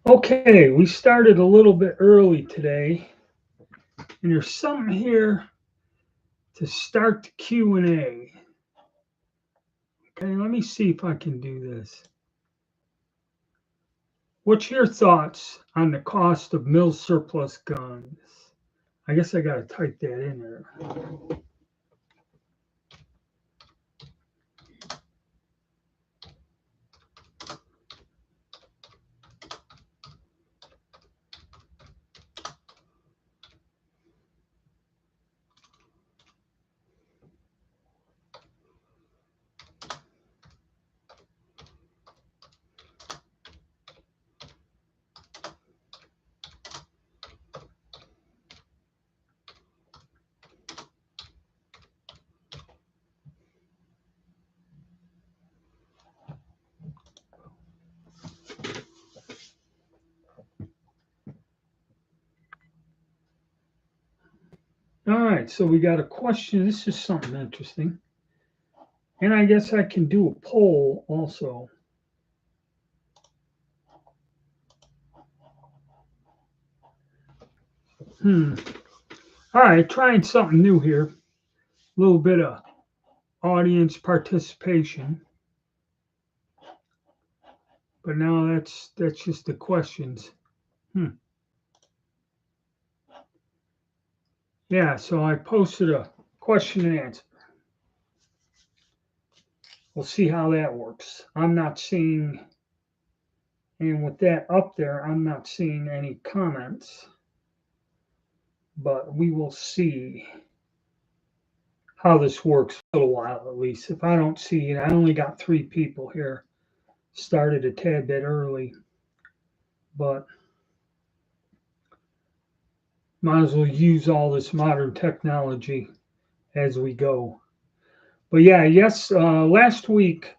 Okay, we started a little bit early today, and there's something here to start the Q&A. Okay, let me see if I can do this. What's your thoughts on the cost of mil surplus guns? I guess I got to type that in there. All right, so we got a question. This is something interesting. And I guess I can do a poll also. All right, trying something new here. A little bit of audience participation. But now that's just the questions. Yeah, so I posted a question and answer. We'll see how that works. I'm not seeing, and with that up there, I'm not seeing any comments, but we will see how this works for a little while at least. If I don't see it, I only got 3 people here. Started a tad bit early, but might as well use all this modern technology as we go. But yeah, yes, last week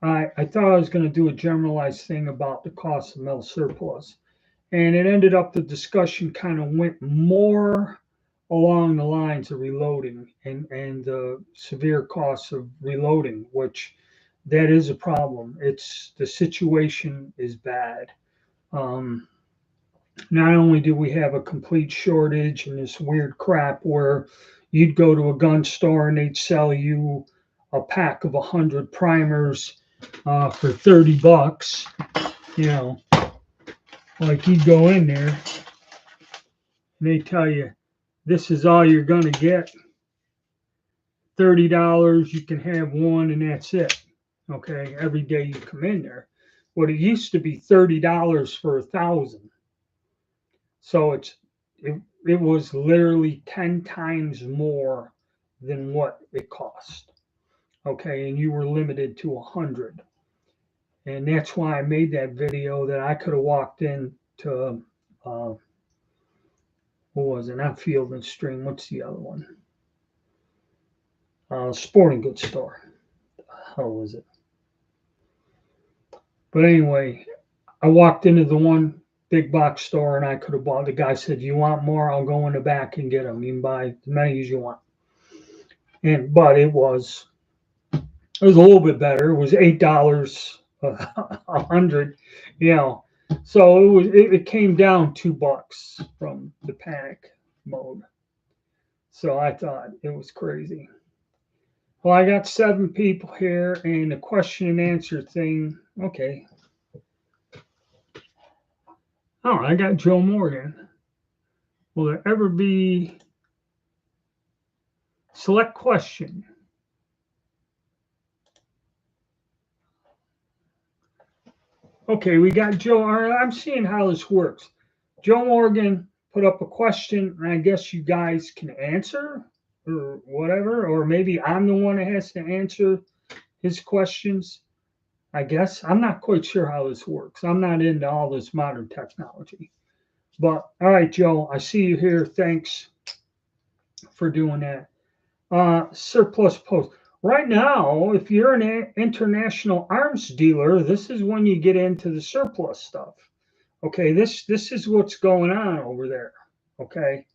I thought I was going to do a generalized thing about the cost of mil surplus. And it ended up the discussion kind of went more along the lines of reloading and the severe costs of reloading, which that is a problem. It's the situation is bad. Um, Not only do we have a complete shortage and this weird crap where you'd go to a gun store and they'd sell you a pack of 100 primers for $30, you know, like you'd go in there and they tell you this is all you're going to get. $30, you can have one and that's it. Okay, every day you come in there. Well, it used to be $30 for 1,000. So it was literally 10 times more than what it cost. Okay, and you were limited to 100. And that's why I made that video that I could have walked in to what was it? Not Field and Stream. What's the other one? Sporting goods store. How was it? But anyway, I walked into the one big box store and I could have bought. The guy said, "You want more? I'll go in the back and get them. You can buy as many as you want." But it was a little bit better. It was $8 a hundred, you know. So it came down $2 from the panic mode. So I thought it was crazy. Well, I got 7 people here, and the question and answer thing. Okay. Oh, I got Joe Morgan. Will there ever be select question? Okay, we got Joe. All right, I'm seeing how this works. Joe Morgan put up a question, and I guess you guys can answer or whatever, or maybe I'm the one that has to answer his questions. I guess I'm not quite sure how this works. I'm not into all this modern technology. But all right, Joe, I see you here. Thanks for doing that. Surplus post. Right now, if you're an international arms dealer, this is when you get into the surplus stuff. Okay, this is what's going on over there. Okay,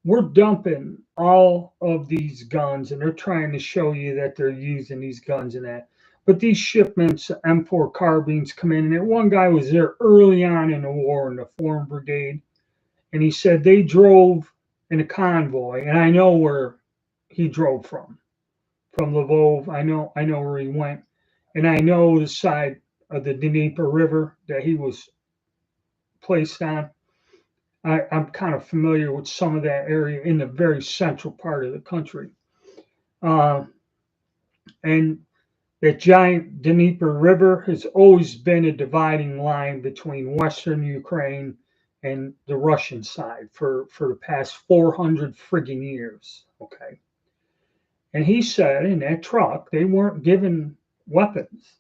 we're dumping all of these guns, and they're trying to show you that they're using these guns and that. But these shipments, M4 carbines come in, and one guy was there early on in the war in the Foreign Brigade, and he said they drove in a convoy, and I know where he drove from Lvov. I know where he went, and I know the side of the Dnieper River that he was placed on. I'm kind of familiar with some of that area in the very central part of the country. Uh, and that giant Dnieper River has always been a dividing line between Western Ukraine and the Russian side for the past 400 frigging years. Okay. And he said in that truck, they weren't given weapons.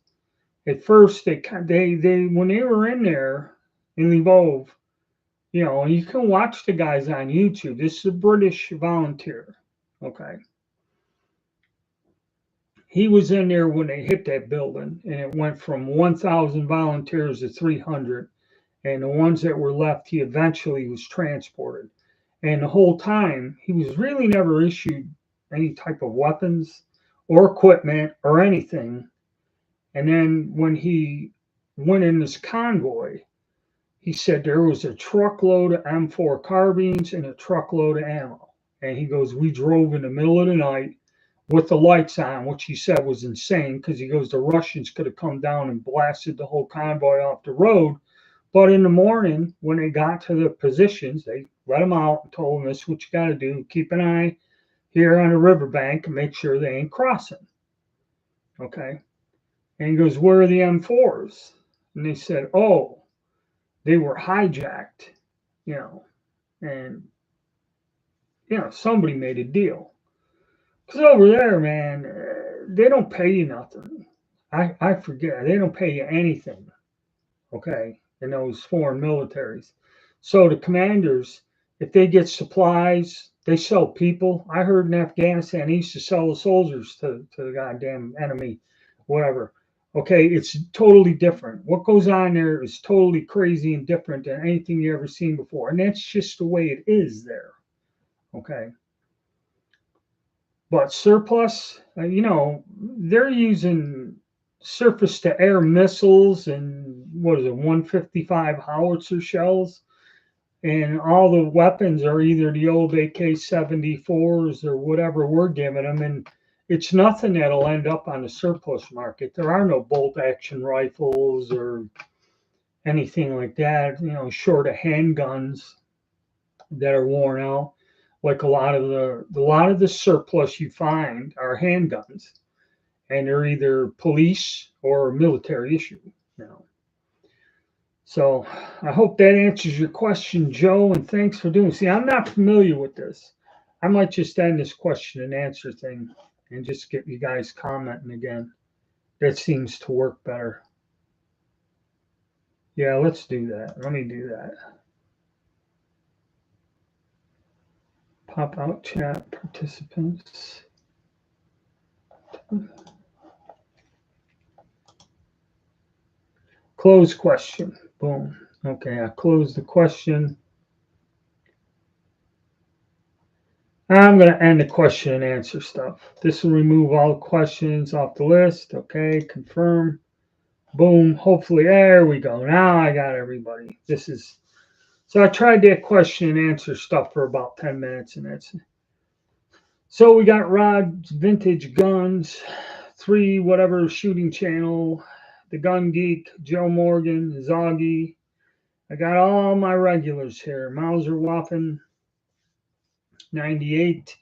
At first, they when they were in there in Lvov, you know, and you can watch the guys on YouTube. This is a British volunteer. Okay. He was in there when they hit that building, and it went from 1,000 volunteers to 300. And the ones that were left, he eventually was transported. And the whole time, he was really never issued any type of weapons or equipment or anything. And then when he went in this convoy, he said there was a truckload of M4 carbines and a truckload of ammo. And he goes, we drove in the middle of the night with the lights on, which he said was insane because he goes, the Russians could have come down and blasted the whole convoy off the road. But in the morning, when they got to the positions, they let them out and told them, this is what you got to do. Keep an eye here on the riverbank and make sure they ain't crossing. Okay. And he goes, where are the M4s? And they said, oh, they were hijacked, you know, and, you know, somebody made a deal. Because over there, man, they don't pay you nothing. I forget. They don't pay you anything, okay, in those foreign militaries. So the commanders, if they get supplies, they sell people. I heard in Afghanistan, they used to sell the soldiers to the goddamn enemy, whatever. Okay, it's totally different. What goes on there is totally crazy and different than anything you ever seen before. And that's just the way it is there. Okay. But surplus, you know, they're using surface to air missiles and what is it, 155 howitzer shells. And all the weapons are either the old AK-74s or whatever we're giving them. And it's nothing that'll end up on the surplus market. There are no bolt action rifles or anything like that, you know, short of handguns that are worn out. Like a lot of the surplus you find are handguns, and they're either police or military issue. You know. So I hope that answers your question, Joe, and thanks for doing. See, I'm not familiar with this. I might just end this question and answer thing and just get you guys commenting again. That seems to work better. Yeah, let's do that. Let me do that. Pop out chat participants. Close question. Boom. Okay, I closed the question. I'm going to end the question and answer stuff. This will remove all the questions off the list. Okay, confirm. Boom. Hopefully, there we go. Now I got everybody. This is, so I tried that question and answer stuff for about 10 minutes, and that's, so we got Rod's Vintage Guns, 3 whatever shooting channel, the Gun Geek, Joe Morgan, Zoggy. I got all my regulars here. Mauser Waffen, 98.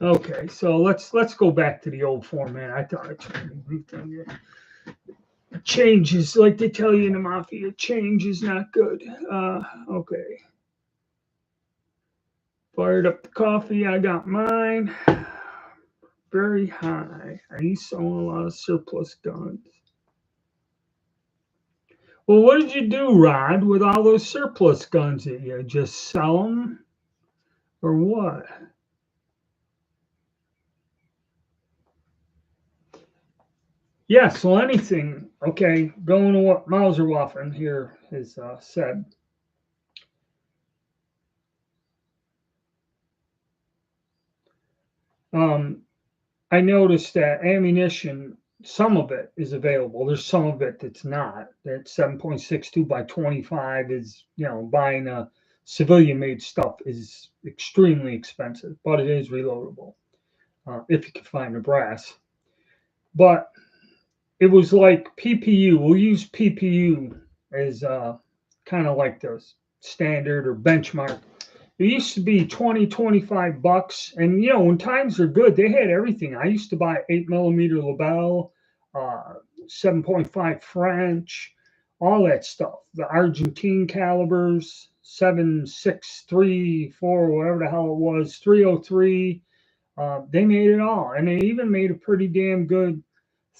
Okay, so let's go back to the old format. I thought I tried everything here. Change is, like they tell you in the mafia, change is not good. Okay. Fired up the coffee. I got mine. Very high. Are you selling a lot of surplus guns? Well, what did you do, Rod, with all those surplus guns that you just sell them? Or what? Yeah, so anything. Okay, going to what Mauserwaffen here has said. I noticed that ammunition some of it is available. There's some of it that's not. That 7.62 by 25 is, buying a civilian made stuff is extremely expensive, but it is reloadable if you can find the brass. But it was like PPU. We'll use PPU as kind of like the standard or benchmark. It used to be 20, 25 bucks. And, when times are good, they had everything. I used to buy 8mm Lebel, uh, 7.5 French, all that stuff. The Argentine calibers, 7.63, 4, whatever the hell it was, 303. They made it all. And they even made a pretty damn good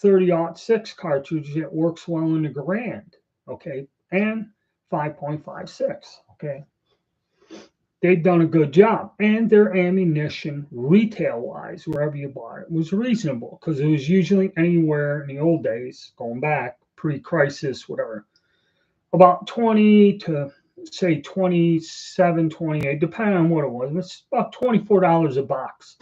30-06 cartridge that works well in the Garand. Okay. And 5.56. Okay. They've done a good job. And their ammunition, retail wise, wherever you bought it, was reasonable because it was usually anywhere in the old days, going back pre crisis, whatever, about 20 to say 27, 28, depending on what it was. It's about $24 a box.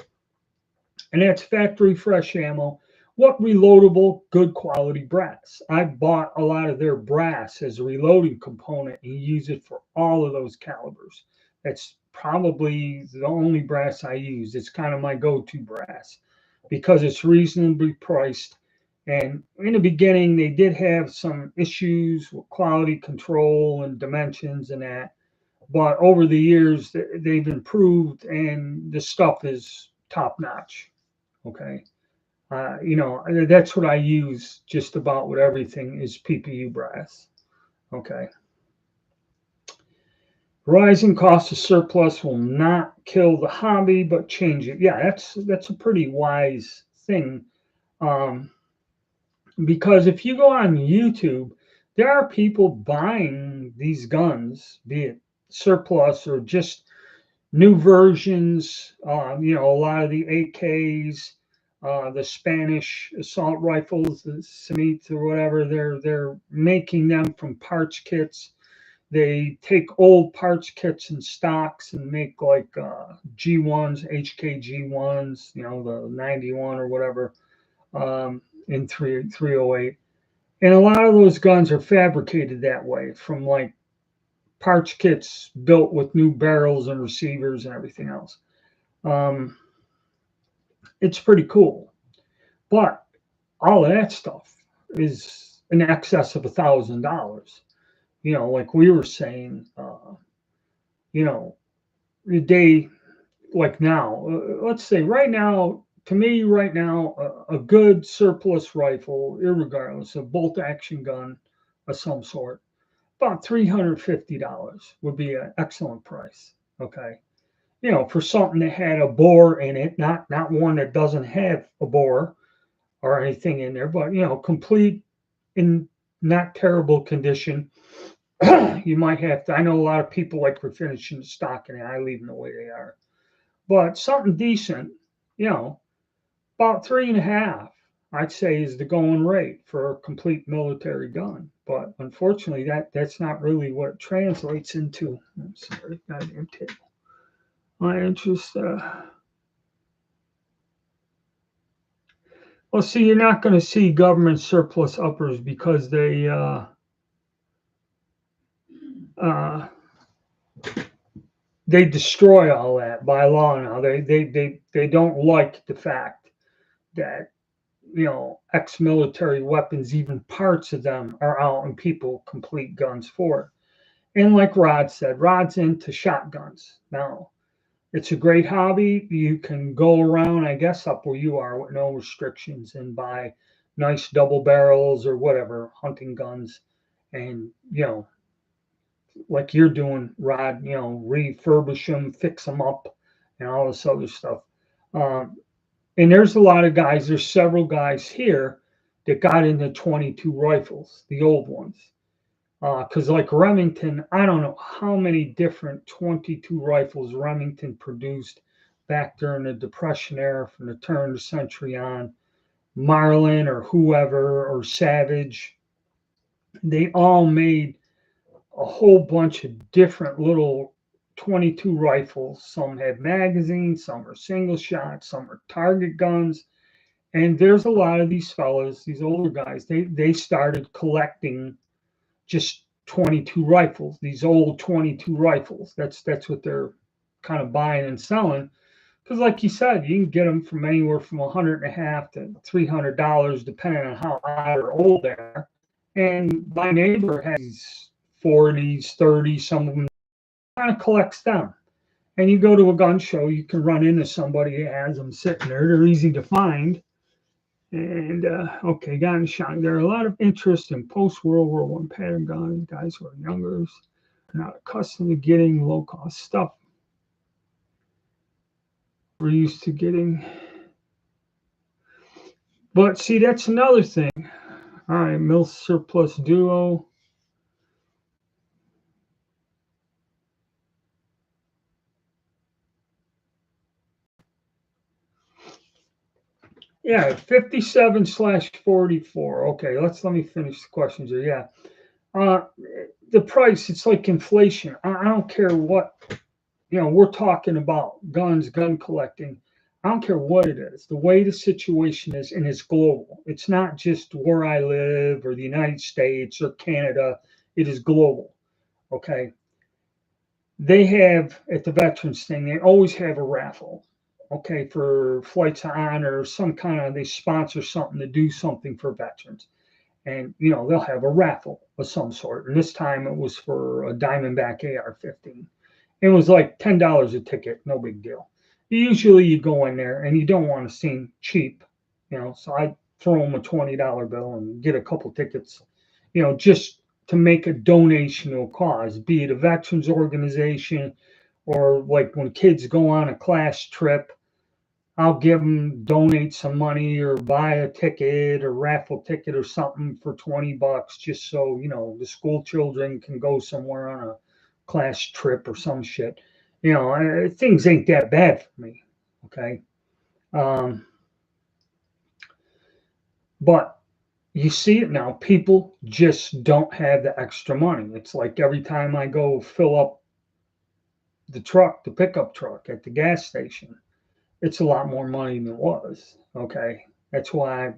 And that's factory fresh ammo. What reloadable, good quality brass? I bought a lot of their brass as a reloading component and use it for all of those calibers. That's probably the only brass I use. It's kind of my go-to brass because it's reasonably priced. And in the beginning, they did have some issues with quality control and dimensions and that. But over the years, they've improved and the stuff is top notch. Okay. That's what I use just about with everything is PPU brass. Okay. Rising cost of surplus will not kill the hobby, but change it. Yeah, that's a pretty wise thing. Because if you go on YouTube, there are people buying these guns, be it surplus or just new versions. A lot of the AKs, the Spanish assault rifles, the Samites or whatever. They're making them from parts kits. They take old parts kits and stocks and make like G1s, HK G1s, the 91 or whatever, in 308. And a lot of those guns are fabricated that way from like parts kits built with new barrels and receivers and everything else. It's pretty cool. But all of that stuff is in excess of $1,000. Like we were saying, the day like now, let's say right now, to me, right now, a good surplus rifle, irregardless, a bolt action gun of some sort, about $350 would be an excellent price. Okay. For something that had a bore in it, not one that doesn't have a bore or anything in there, but complete in not terrible condition. You might have to. I know a lot of people like refinishing the stock, and I leave them the way they are. But something decent, about 3.5, I'd say, is the going rate for a complete military gun. But unfortunately, that's not really what it translates into. I'm sorry, goddamn table. My interest. Well, see, you're not going to see government surplus uppers because they destroy all that by law now. They don't like the fact that ex-military weapons, even parts of them, are out and people complete guns for it. And like Rod said, Rod's into shotguns now. It's a great hobby. You can go around, I guess, up where you are with no restrictions and buy nice double barrels or whatever hunting guns, and like you're doing, Rod, refurbish them, fix them up, and all this other stuff. And there's a lot of guys. There's several guys here that got into 22 rifles, the old ones. Because like Remington, I don't know how many different 22 rifles Remington produced back during the Depression era from the turn of the century on. Marlin or whoever or Savage, they all made a whole bunch of different little 22 rifles. Some had magazines, some are single shot, some are target guns. And there's a lot of these fellas, these older guys, they started collecting just 22 rifles, these old 22 rifles. That's what they're kind of buying and selling. Because, like you said, you can get them from anywhere from $150 to $300, depending on how high or old they are. And my neighbor has these 40s, 30s, some of them kind of collects them. And you go to a gun show, you can run into somebody that has them sitting there. They're easy to find. And okay, gun and shot. There are a lot of interest in post World War One pattern guns. Guys who are younger are not accustomed to getting low cost stuff. We're used to getting. But see, that's another thing. All right, Milsup plus Duo. Yeah, 57/44. Okay, let me finish the questions here. Yeah. The price, it's like inflation. I don't care what, we're talking about guns, gun collecting. I don't care what it is. The way the situation is, and it's global. It's not just where I live or the United States or Canada. It is global. Okay. They have at the veterans thing, they always have a raffle. Okay, for flights of honor, some kind of, they sponsor something to do something for veterans. And they'll have a raffle of some sort. And this time it was for a Diamondback AR-15. It was like $10 a ticket, no big deal. Usually you go in there and you don't want to seem cheap, so I throw them a $20 bill and get a couple tickets, just to make a donation to a cause, be it a veterans organization or like when kids go on a class trip, I'll give them, donate some money or buy a ticket or raffle ticket or something for $20 just so, the school children can go somewhere on a class trip or some shit. Things ain't that bad for me. Okay. But you see it now. People just don't have the extra money. It's like every time I go fill up the pickup truck at the gas station, it's a lot more money than it was. Okay. That's why I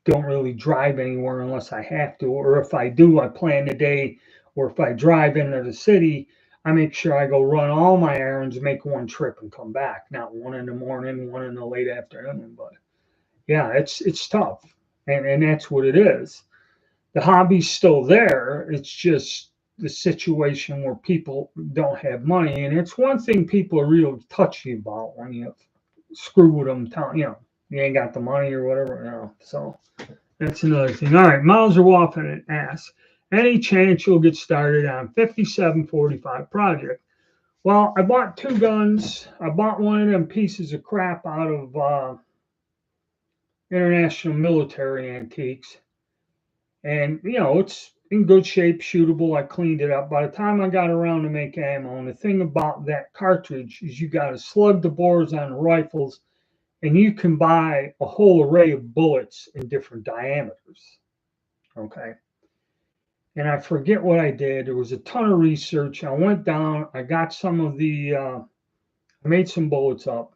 don't really drive anywhere unless I have to. Or if I do, I plan the day. Or if I drive into the city, I make sure I go run all my errands, make one trip and come back. Not one in the morning, one in the late afternoon. But yeah, it's tough. And that's what it is. The hobby's still there. It's just the situation where people don't have money. And it's one thing people are real touchy about when you screw with them, you ain't got the money or whatever. So that's another thing. All right, Mauser Waffen asks, any chance you'll get started on 5745 project? Well, I bought two guns. I bought one of them pieces of crap out of International Military Antiques. And, it's in good shape, shootable. I cleaned it up. By the time I got around to make ammo, and the thing about that cartridge is you got to slug the bores on the rifles, and you can buy a whole array of bullets in different diameters. Okay. And I forget what I did. There was a ton of research. I went down, I got some of I made some bullets up.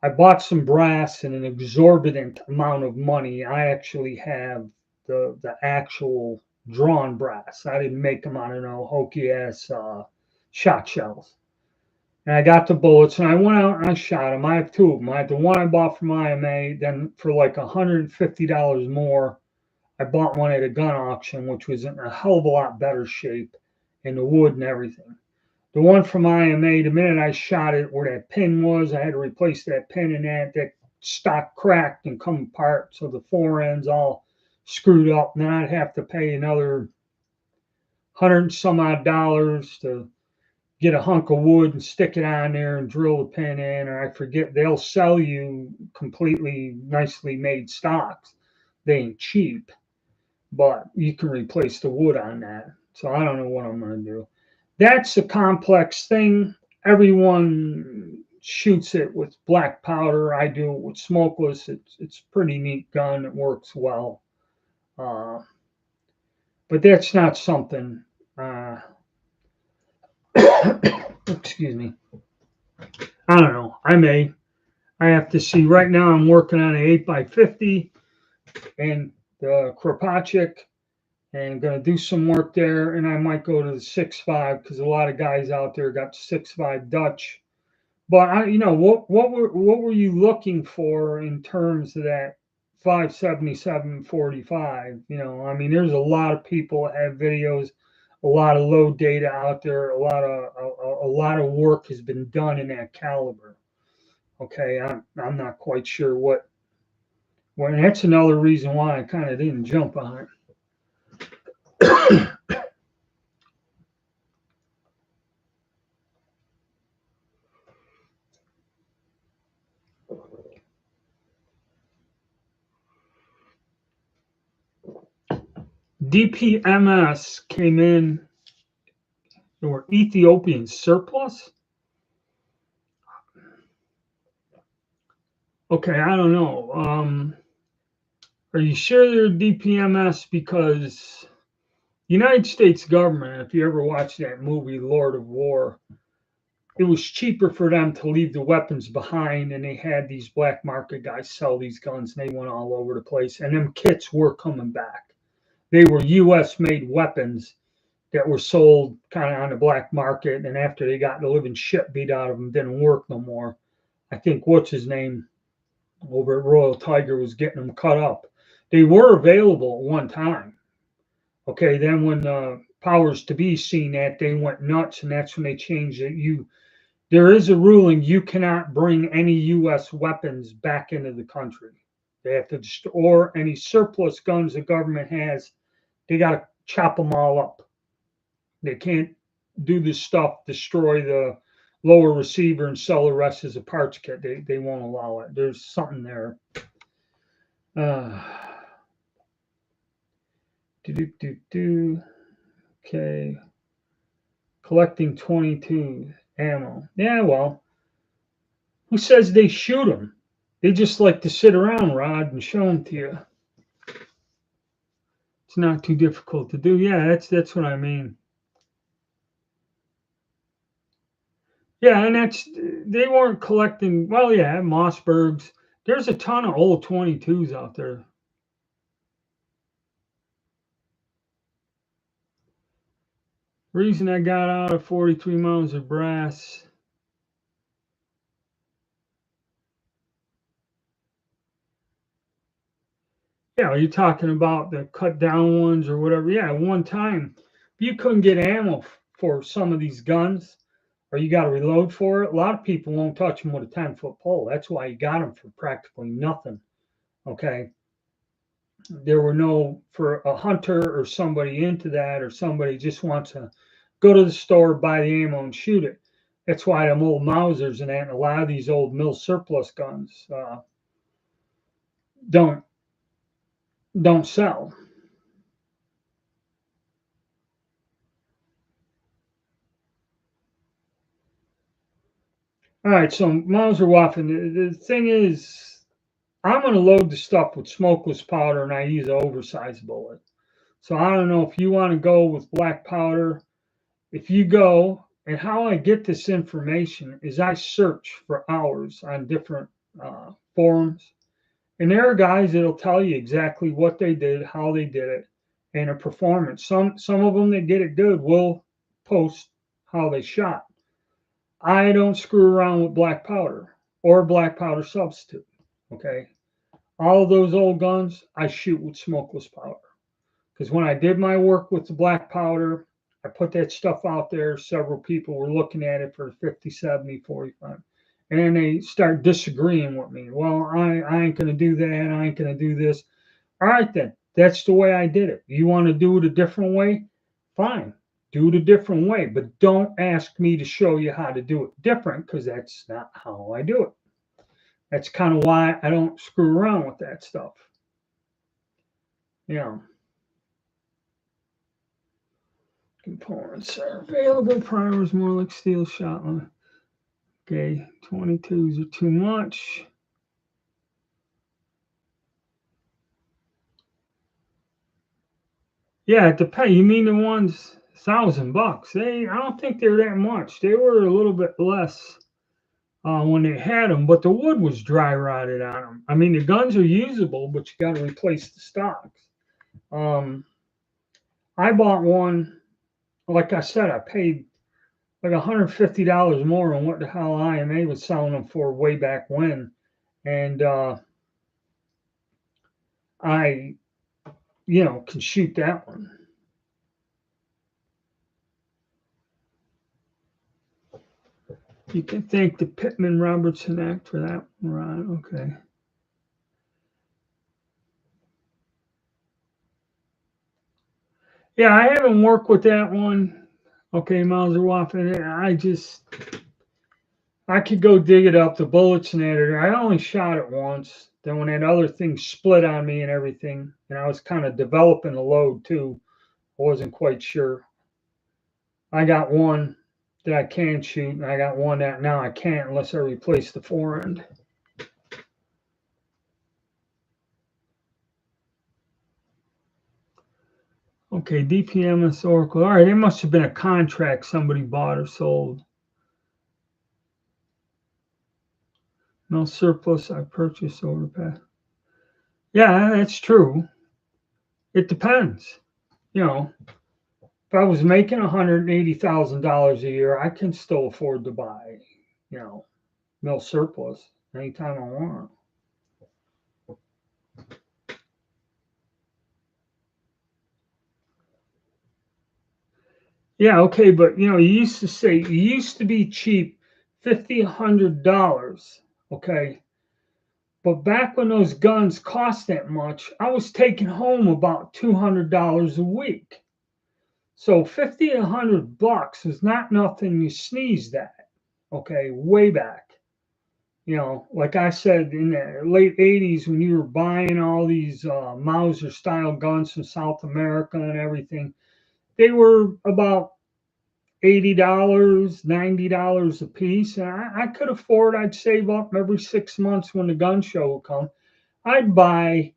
I bought some brass and an exorbitant amount of money. I actually have the actual drawn brass. I didn't make them out of no hokey ass shot shells. And I got the bullets and I went out and I shot them. I have two of them. I had the one I bought from IMA. Then for like $150 more, I bought one at a gun auction, which was in a hell of a lot better shape in the wood and everything. The one from IMA, the minute I shot it where that pin was, I had to replace that pin and that stock cracked and come apart. So the fore ends all screwed up. And then I'd have to pay another 100 some odd dollars to get a hunk of wood and stick it on there and drill the pin in, or I forget, they'll sell you completely nicely made stocks. They ain't cheap, but you can replace the wood on that. So I don't know what I'm going to do. That's a complex thing. Everyone shoots it with black powder. I do it with smokeless. It's a pretty neat gun. It works well. But that's not something excuse me. I don't know. I may. I have to see. Right now, I'm working on an 8x50 and the Kropatschek, and going to do some work there. And I might go to the 6.5 because a lot of guys out there got 6.5 Dutch. But what were you looking for in terms of that 577.45? I mean, there's a lot of people that have videos, a lot of low data out there, a lot of work has been done in that caliber. Okay, I'm not quite sure what. Well, and that's another reason why I kind of didn't jump on it. DPMS came in, or Ethiopian surplus. Okay, I don't know. Are you sure they're DPMS? Because United States government, if you ever watched that movie Lord of War, it was cheaper for them to leave the weapons behind, and they had these black market guys sell these guns, and they went all over the place. And them kits were coming back. They were U.S. made weapons that were sold kind of on the black market, and after they got the living shit beat out of them, didn't work no more. I think what's his name over at Royal Tiger was getting them cut up. They were available at one time. Okay, then when powers to be seen that, they went nuts, and that's when they changed it. There is a ruling you cannot bring any U.S. weapons back into the country. They have to or any surplus guns the government has, they got to chop them all up. They can't do this stuff, destroy the lower receiver and sell the rest as a parts kit. They won't allow it. There's something there. Uh, Okay. Collecting 22 ammo. Yeah, well, who says they shoot them? They just like to sit around, Rod, and show them to you. It's not too difficult to do. Yeah, that's what I mean. Yeah, and they weren't collecting. Well, yeah, Mossbergs. There's a ton of old 22s out there. Reason I got out of 43 Mauser brass. Yeah, are you talking about the cut down ones or whatever? Yeah, one time you couldn't get ammo for some of these guns, or you got to reload for it. A lot of people won't touch them with a 10-foot pole. That's why you got them for practically nothing. Okay. There were no, for a hunter or somebody into that, or somebody just wants to go to the store, buy the ammo, and shoot it. That's why them old Mausers and that, and a lot of these old mill surplus guns don't sell. All right, so Mauser Waffen. The thing is, I'm going to load the stuff with smokeless powder, and I use an oversized bullet. So I don't know if you want to go with black powder. If you go, and how I get this information is I search for hours on different forums, and there are guys that'll tell you exactly what they did, how they did it, and a performance. Some of them that get it good will post how they shot. I don't screw around with black powder or black powder substitute. Okay. All of those old guns, I shoot with smokeless powder. Because when I did my work with the black powder, I put that stuff out there. Several people were looking at it for 50, 70, 45. And then they start disagreeing with me. Well, I ain't going to do that. I ain't going to do this. All right, then. That's the way I did it. You want to do it a different way? Fine. Do it a different way. But don't ask me to show you how to do it different, because that's not how I do it. That's kind of why I don't screw around with that stuff. Yeah. Components are available. Primers more like steel shotgun. Okay, 22s are too much. Yeah, it depends. You mean the ones $1,000? I don't think they're that much. They were a little bit less. when they had them, but the wood was dry rotted on them. I mean, the guns are usable, but you got to replace the stocks. Um, I bought one, like I said, I paid like $150 more than what the hell IMA was selling them for way back when. And I, can shoot that one. You can thank the Pittman Robertson Act for that, Ron. Okay. Yeah, I haven't worked with that one. Okay, Mauser Waffen. I could go dig it up, the bullets and editor. I only shot it once. Then when that other thing split on me and everything, and I was kind of developing the load too, I wasn't quite sure. I got one that I can shoot, and I got one that now I can't unless I replace the forend. Okay, DPMS Oracle. All right, it must have been a contract somebody bought or sold. No surplus I purchased over past. Yeah, that's true. It depends. If I was making $180,000 a year, I can still afford to buy, mill surplus anytime I want. Yeah, okay, but you used to say it used to be cheap, $50, $100, okay. But back when those guns cost that much, I was taking home about $200 a week. So 50 to 100 bucks is not nothing you sneezed at, okay, way back. Like I said, in the late 80s, when you were buying all these Mauser style guns from South America and everything, they were about $80, $90 a piece. And I could afford, I'd save up every 6 months when the gun show would come. I'd buy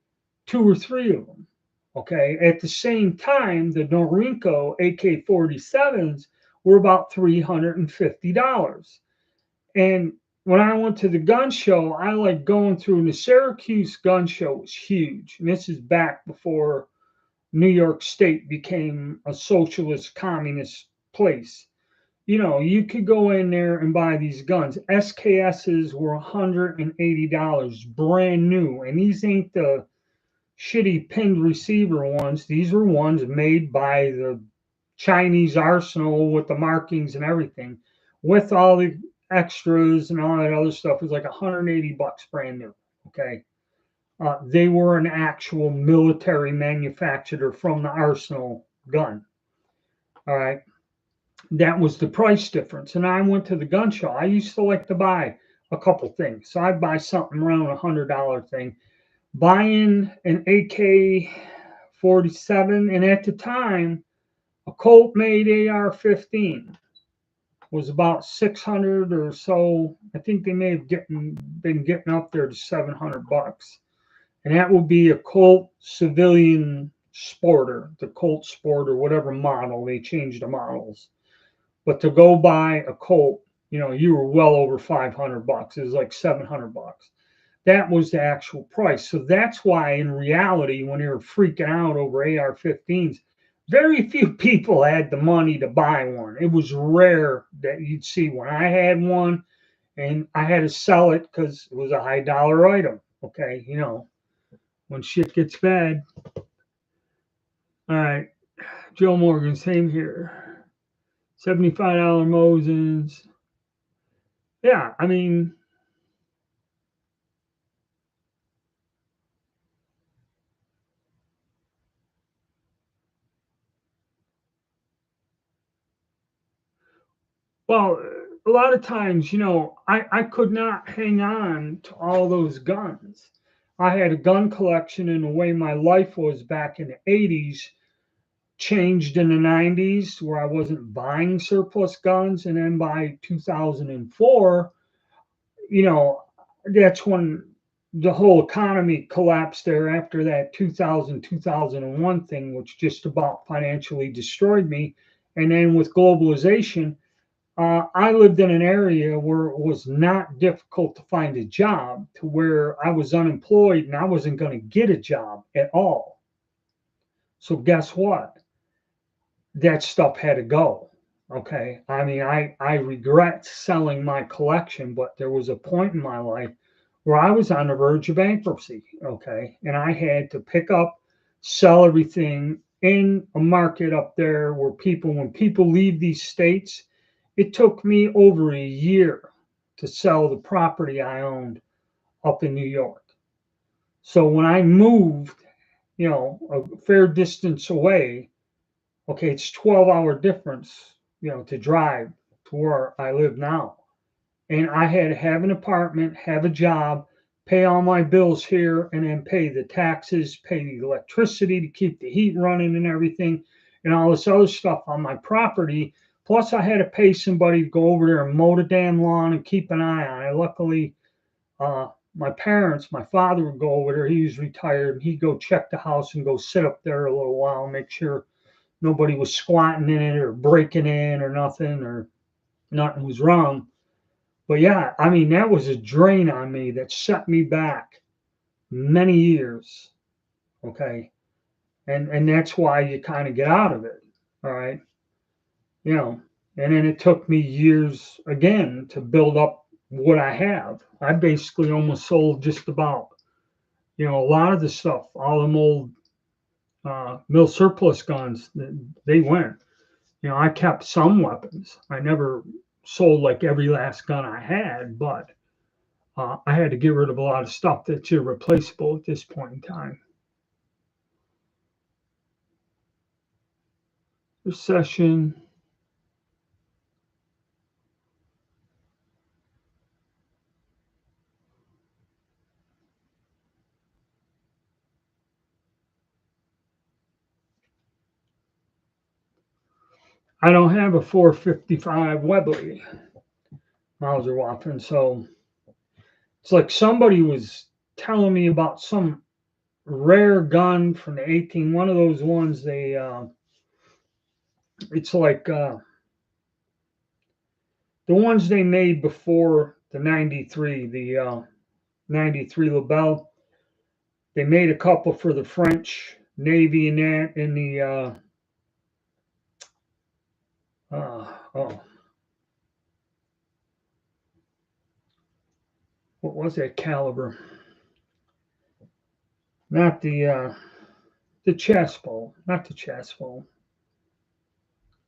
2 or 3 of them. Okay. At the same time, the Norinco AK 47s were about $350. And when I went to the gun show, I like going through, and the Syracuse gun show was huge. And this is back before New York State became a socialist communist place. You could go in there and buy these guns. SKSs were $180 brand new. And these ain't the shitty pinned receiver ones. These were ones made by the Chinese arsenal with the markings and everything, with all the extras and all that other stuff. It was like $180 brand new. Okay. They were an actual military manufacturer from the arsenal gun. All right. That was the price difference. And I went to the gun show. I used to like to buy a couple things. So I'd buy something around $100 thing. Buying an AK 47, and at the time, a Colt made AR-15 was about 600 or so. I think they may have been getting up there to $700, and that would be a Colt civilian sporter, the Colt Sport or whatever model. They changed the models, but to go buy a Colt, you were well over $500. It was like $700. That was the actual price. So that's why, in reality, when they were freaking out over AR-15s, very few people had the money to buy one. It was rare that you'd see one. I had one, and I had to sell it because it was a high dollar item. Okay, when shit gets bad. All right, Joe Morgan, same here. $75 Mosins. Yeah, I mean, well, a lot of times, I could not hang on to all those guns. I had a gun collection, and the way my life was back in the 80s changed in the 90s, where I wasn't buying surplus guns. And then by 2004, that's when the whole economy collapsed there after that 2000, 2001 thing, which just about financially destroyed me. And then with globalization, I lived in an area where it was not difficult to find a job, to where I was unemployed and I wasn't going to get a job at all. So guess what? That stuff had to go. Okay. I mean, I regret selling my collection, but there was a point in my life where I was on the verge of bankruptcy. Okay. And I had to pick up, sell everything in a market up there where when people leave these states, it took me over a year to sell the property I owned up in New York. So when I moved, a fair distance away, okay, it's 12-hour difference, to drive to where I live now. And I had to have an apartment, have a job, pay all my bills here, and then pay the taxes, pay the electricity to keep the heat running and everything, and all this other stuff on my property. Plus, I had to pay somebody to go over there and mow the damn lawn and keep an eye on it. Luckily, my father would go over there. He was retired, and he'd go check the house and go sit up there a little while, make sure nobody was squatting in it or breaking in or nothing was wrong. But yeah, I mean, that was a drain on me that set me back many years. Okay. And that's why you kind of get out of it. All right. You know, and then it took me years again to build up what I have. I basically almost sold just about, a lot of the stuff, all them old mill surplus guns, they went. I kept some weapons. I never sold like every last gun I had, but I had to get rid of a lot of stuff that's irreplaceable at this point in time. Recession. I don't have a 455 Webley Mauser Waffen, so it's like somebody was telling me about some rare gun from the 18, one of those ones it's like the ones they made before the 93, the 93 LaBelle. They made a couple for the French Navy and that in the oh, what was that caliber? Not the chasspole, not the chasspole,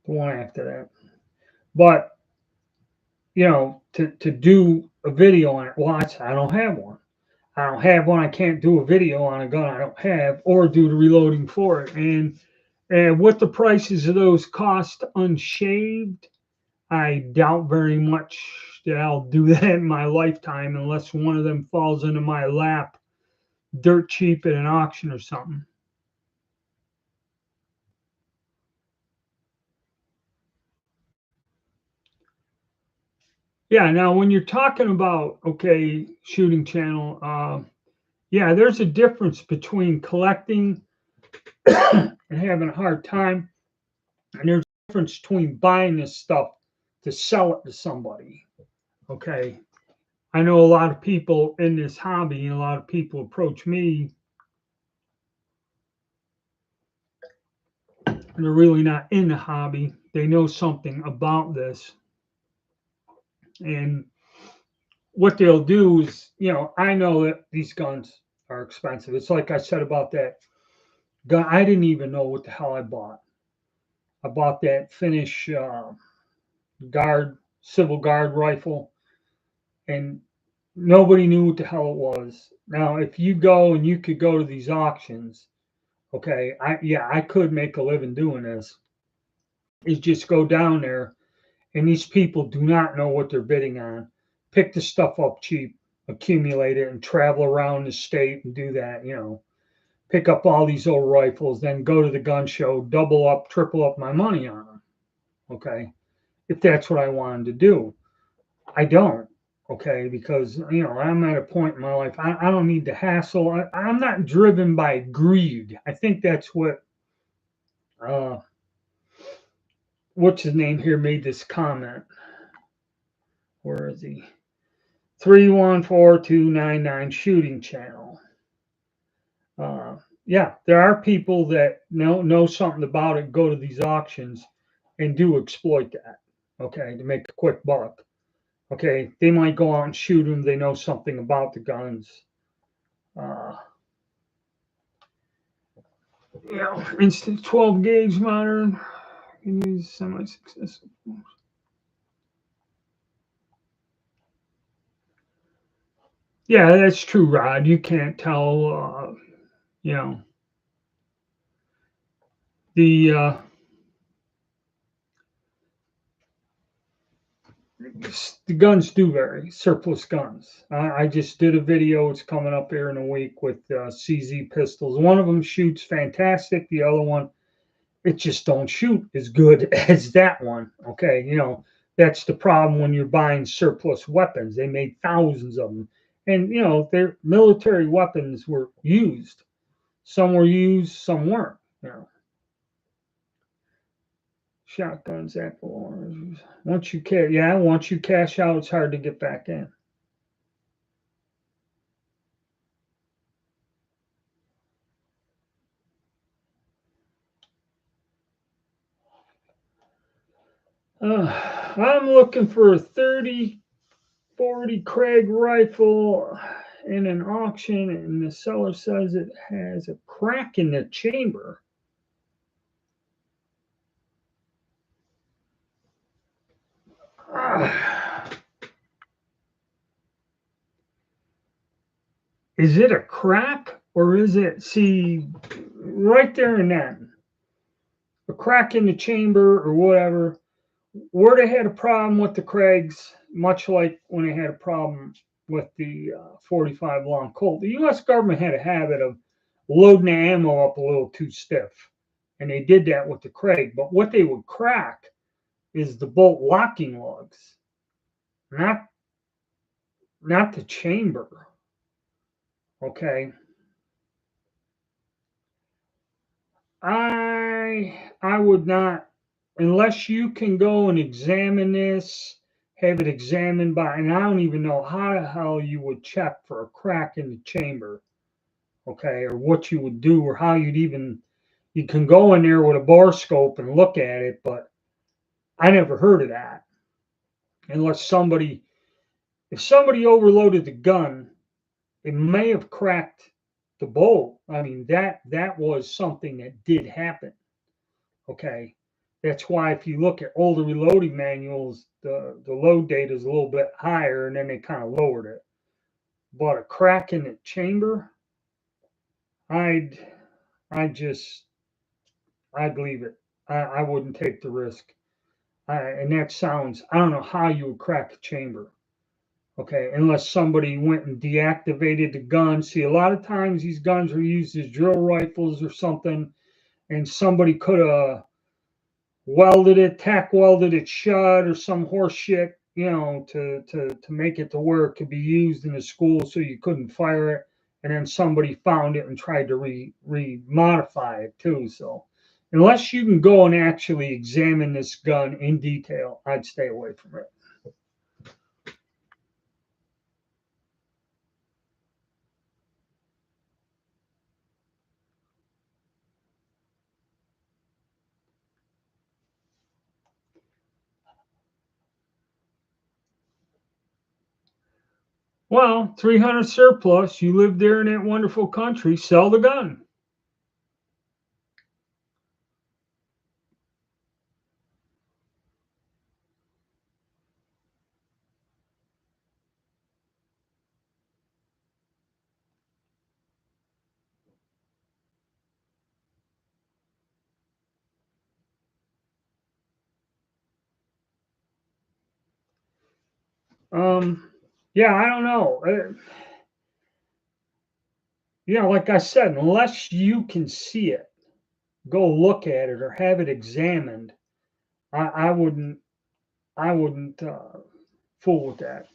the one after that. But to do a video on it, well, I don't have one. I don't have one. I can't do a video on a gun I don't have, or do the reloading for it. And what the prices of those cost unshaved, I doubt very much that I'll do that in my lifetime unless one of them falls into my lap dirt cheap at an auction or something. Yeah, now when you're talking about, okay, shooting channel, yeah, there's a difference between collecting and having a hard time, and there's a difference between buying this stuff to sell it to somebody. Okay. I know a lot of people in this hobby, and a lot of people approach me, and they're really not in the hobby. They know something about this. And what they'll do is, I know that these guns are expensive. It's like I said about that gun. I didn't even know what the hell I bought. I bought that Finnish civil guard rifle, and nobody knew what the hell it was. Now, if you go and you could go to these auctions, okay, I could make a living doing this. Is just go down there, and these people do not know what they're bidding on. Pick the stuff up cheap, accumulate it, and travel around the state and do that. Pick up all these old rifles, then go to the gun show, double up, triple up my money on them. Okay, if that's what I wanted to do. I don't. Okay, because I'm at a point in my life. I don't need the hassle. I'm not driven by greed. I think that's what uh, what's his name here made this comment. Where is he? 314299 shooting channel. Yeah, there are people that know something about it, go to these auctions and do exploit that, okay, to make a quick buck. Okay, they might go out and shoot them. They know something about the guns. Uh, instant 12 gauge modern. Can use semi-successful. Yeah, that's true, Rod. You can't tell. You know, the the guns do vary. Surplus guns. I just did a video. It's coming up here in a week with CZ pistols. One of them shoots fantastic. The other one, it just don't shoot as good as that one. Okay, that's the problem when you're buying surplus weapons. They made thousands of them, and their military weapons were used. Some were used, some weren't. Shotguns, apple oranges. Once you cash out, it's hard to get back in. I'm looking for a 30-40 Craig rifle in an auction, and the seller says it has a crack in the chamber. Is it a crack or is it, see, right there and then, a crack in the chamber or whatever? Where they had a problem with the Craigs, much like when they had a problem with the 45 long Colt, the U.S. government had a habit of loading the ammo up a little too stiff, and they did that with the Craig. But what they would crack is the bolt locking lugs, not the chamber. Okay, I would not, unless you can go and examine this, have it examined by, and I don't even know how the hell you would check for a crack in the chamber, okay, or what you would do, or how you can go in there with a bore scope and look at it, but I never heard of that. Unless if somebody overloaded the gun, it may have cracked the bolt. I mean, that was something that did happen. Okay. That's why if you look at older reloading manuals, the load date is a little bit higher, and then they kind of lowered it. But a crack in the chamber, I'd I'd leave it. I wouldn't take the risk. And that sounds, I don't know how you would crack a chamber. Okay, unless somebody went and deactivated the gun. See, a lot of times these guns are used as drill rifles or something, and somebody could have tack welded it shut or some horse shit, to make it to where it could be used in a school so you couldn't fire it. And then somebody found it and tried to modify it too. So unless you can go and actually examine this gun in detail, I'd stay away from it. Well, 300 surplus, you live there in that wonderful country, sell the gun. Yeah, I don't know. Like I said, unless you can see it, go look at it or have it examined, I wouldn't fool with that.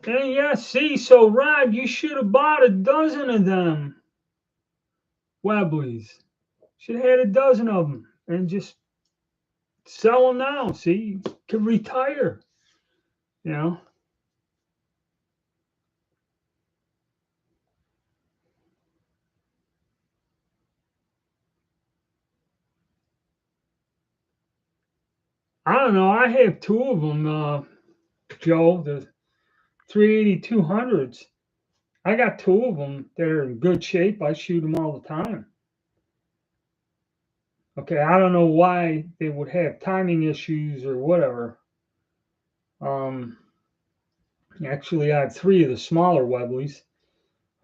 And yeah, see, so Rod, you should have bought a dozen of them Webleys. Should have had a dozen of them and just Sell them now. See, you can retire. You know. I don't know. I have two of them, Joe. The 380 200s. I got two of them that are in good shape. I shoot them all the time. Okay, I don't know why they would have timing issues or whatever. Um, Actually, I have three of the smaller Webleys.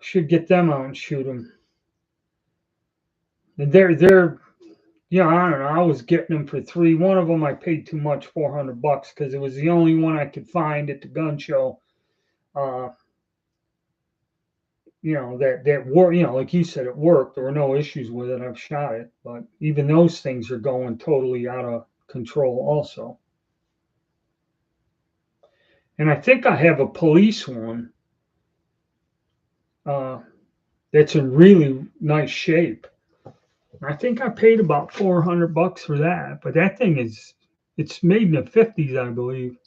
Should get them out and shoot them. And they're yeah, I don't know. I was getting them for three. One of them I paid too much, $400, because it was the only one I could find at the gun show. Uh, that work. Like you said, it worked. There were no issues with it. I've shot it, but even those things are going totally out of control, also. And I think I have a police one uh, that's in really nice shape. I think I paid about $400 for that, but that thing it's made in the 50s, I believe.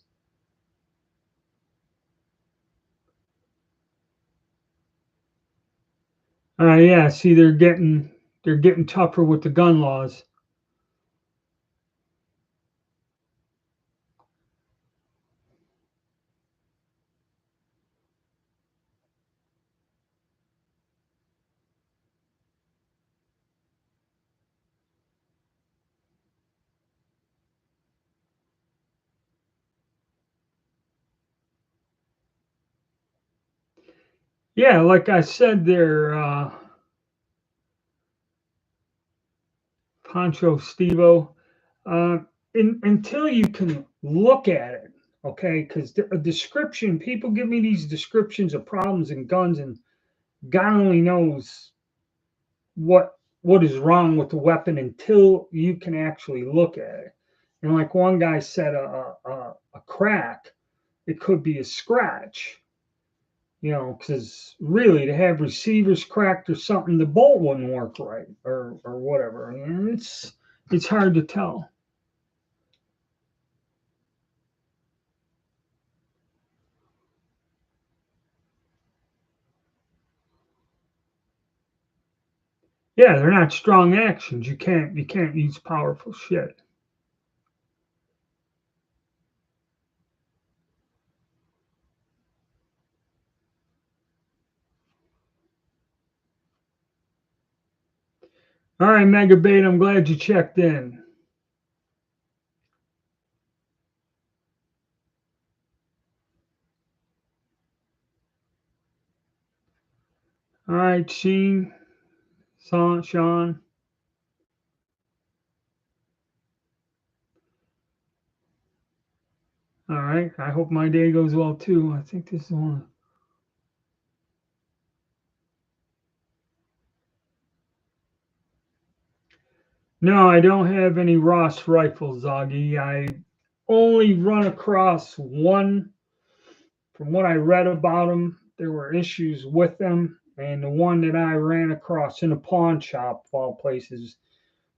Yeah, see, they're getting tougher with the gun laws. Yeah, like I said, there, Pancho Stevo. Uh, until you can look at it, okay? Because a description, people give me these descriptions of problems in guns, and God only knows what is wrong with the weapon until you can actually look at it. And like one guy said, a crack, it could be a scratch, because really to have receivers cracked or something, the bolt wouldn't work right or whatever. And it's hard to tell. Yeah, they're not strong actions. You can't use powerful shit. All right, Mega Bait, I'm glad you checked in. All right, Sheen, Sean. All right, I hope my day goes well too. I think this is one. No, I don't have any Ross rifles, Zoggy. I only run across one. From what I read about them, there were issues with them, and the one that I ran across in a pawn shop, of all places,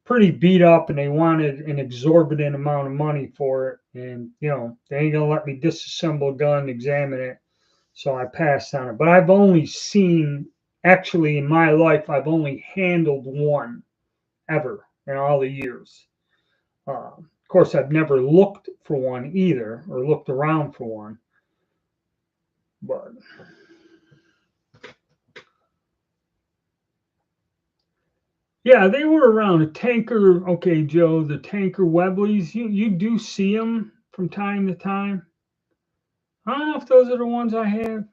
pretty beat up, and they wanted an exorbitant amount of money for it. And they ain't gonna let me disassemble a gun, examine it. So I passed on it. But I've only seen, actually, in my life, I've only handled one ever in all the years. Of course, I've never looked for one either, or looked around for one. But yeah, they were around. A tanker, okay, Joe, the tanker Webleys, you do see them from time to time. I don't know if those are the ones I have.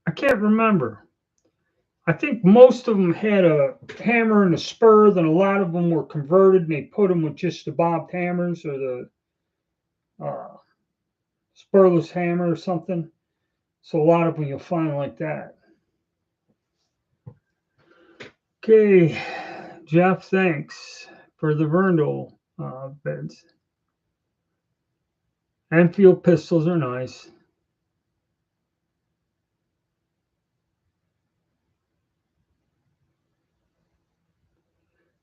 I can't remember. I think most of them had a hammer and a spur, then a lot of them were converted and they put them with just the bobbed hammers or the uh, spurless hammer or something. So a lot of them you'll find like that. Okay, Jeff, thanks for the Verndl beds. Enfield pistols are nice.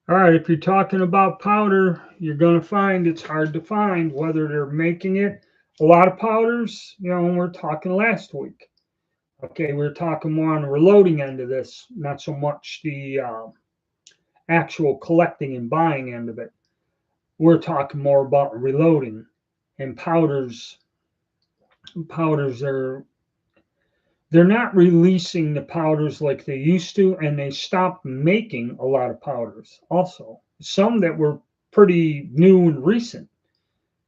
All right, if you're talking about powder, you're going to find it's hard to find whether they're making it. A lot of powders, and we're talking last week. Okay, we're talking more on the reloading end of this, not so much the actual collecting and buying end of it. We're talking more about reloading and powders. Powders are they're not releasing the powders like they used to, and they stopped making a lot of powders. Also, some that were pretty new and recent,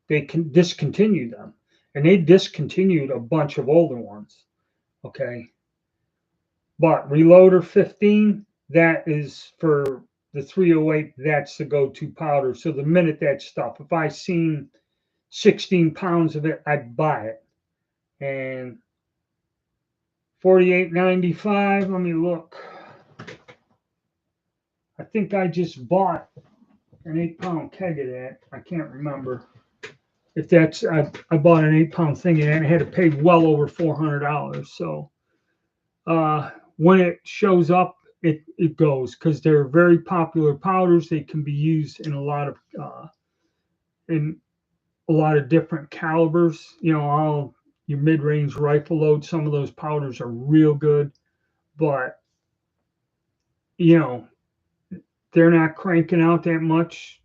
they can discontinue them, and they discontinued a bunch of older ones. Okay, but Reloader 15, that is for the 308. That's the go-to powder. So the minute that stuff, if I seen 16 pounds of it, I'd buy it. And 48.95. Let me look. I think I just bought an 8-pound keg of that. I can't remember if that's. I bought an 8-pound thing and I had to pay well over $400. So when it shows up, it goes because they're very popular powders. They can be used in in a lot of different calibers. All your mid-range rifle load. Some of those powders are real good, but you know they're not cranking out that much.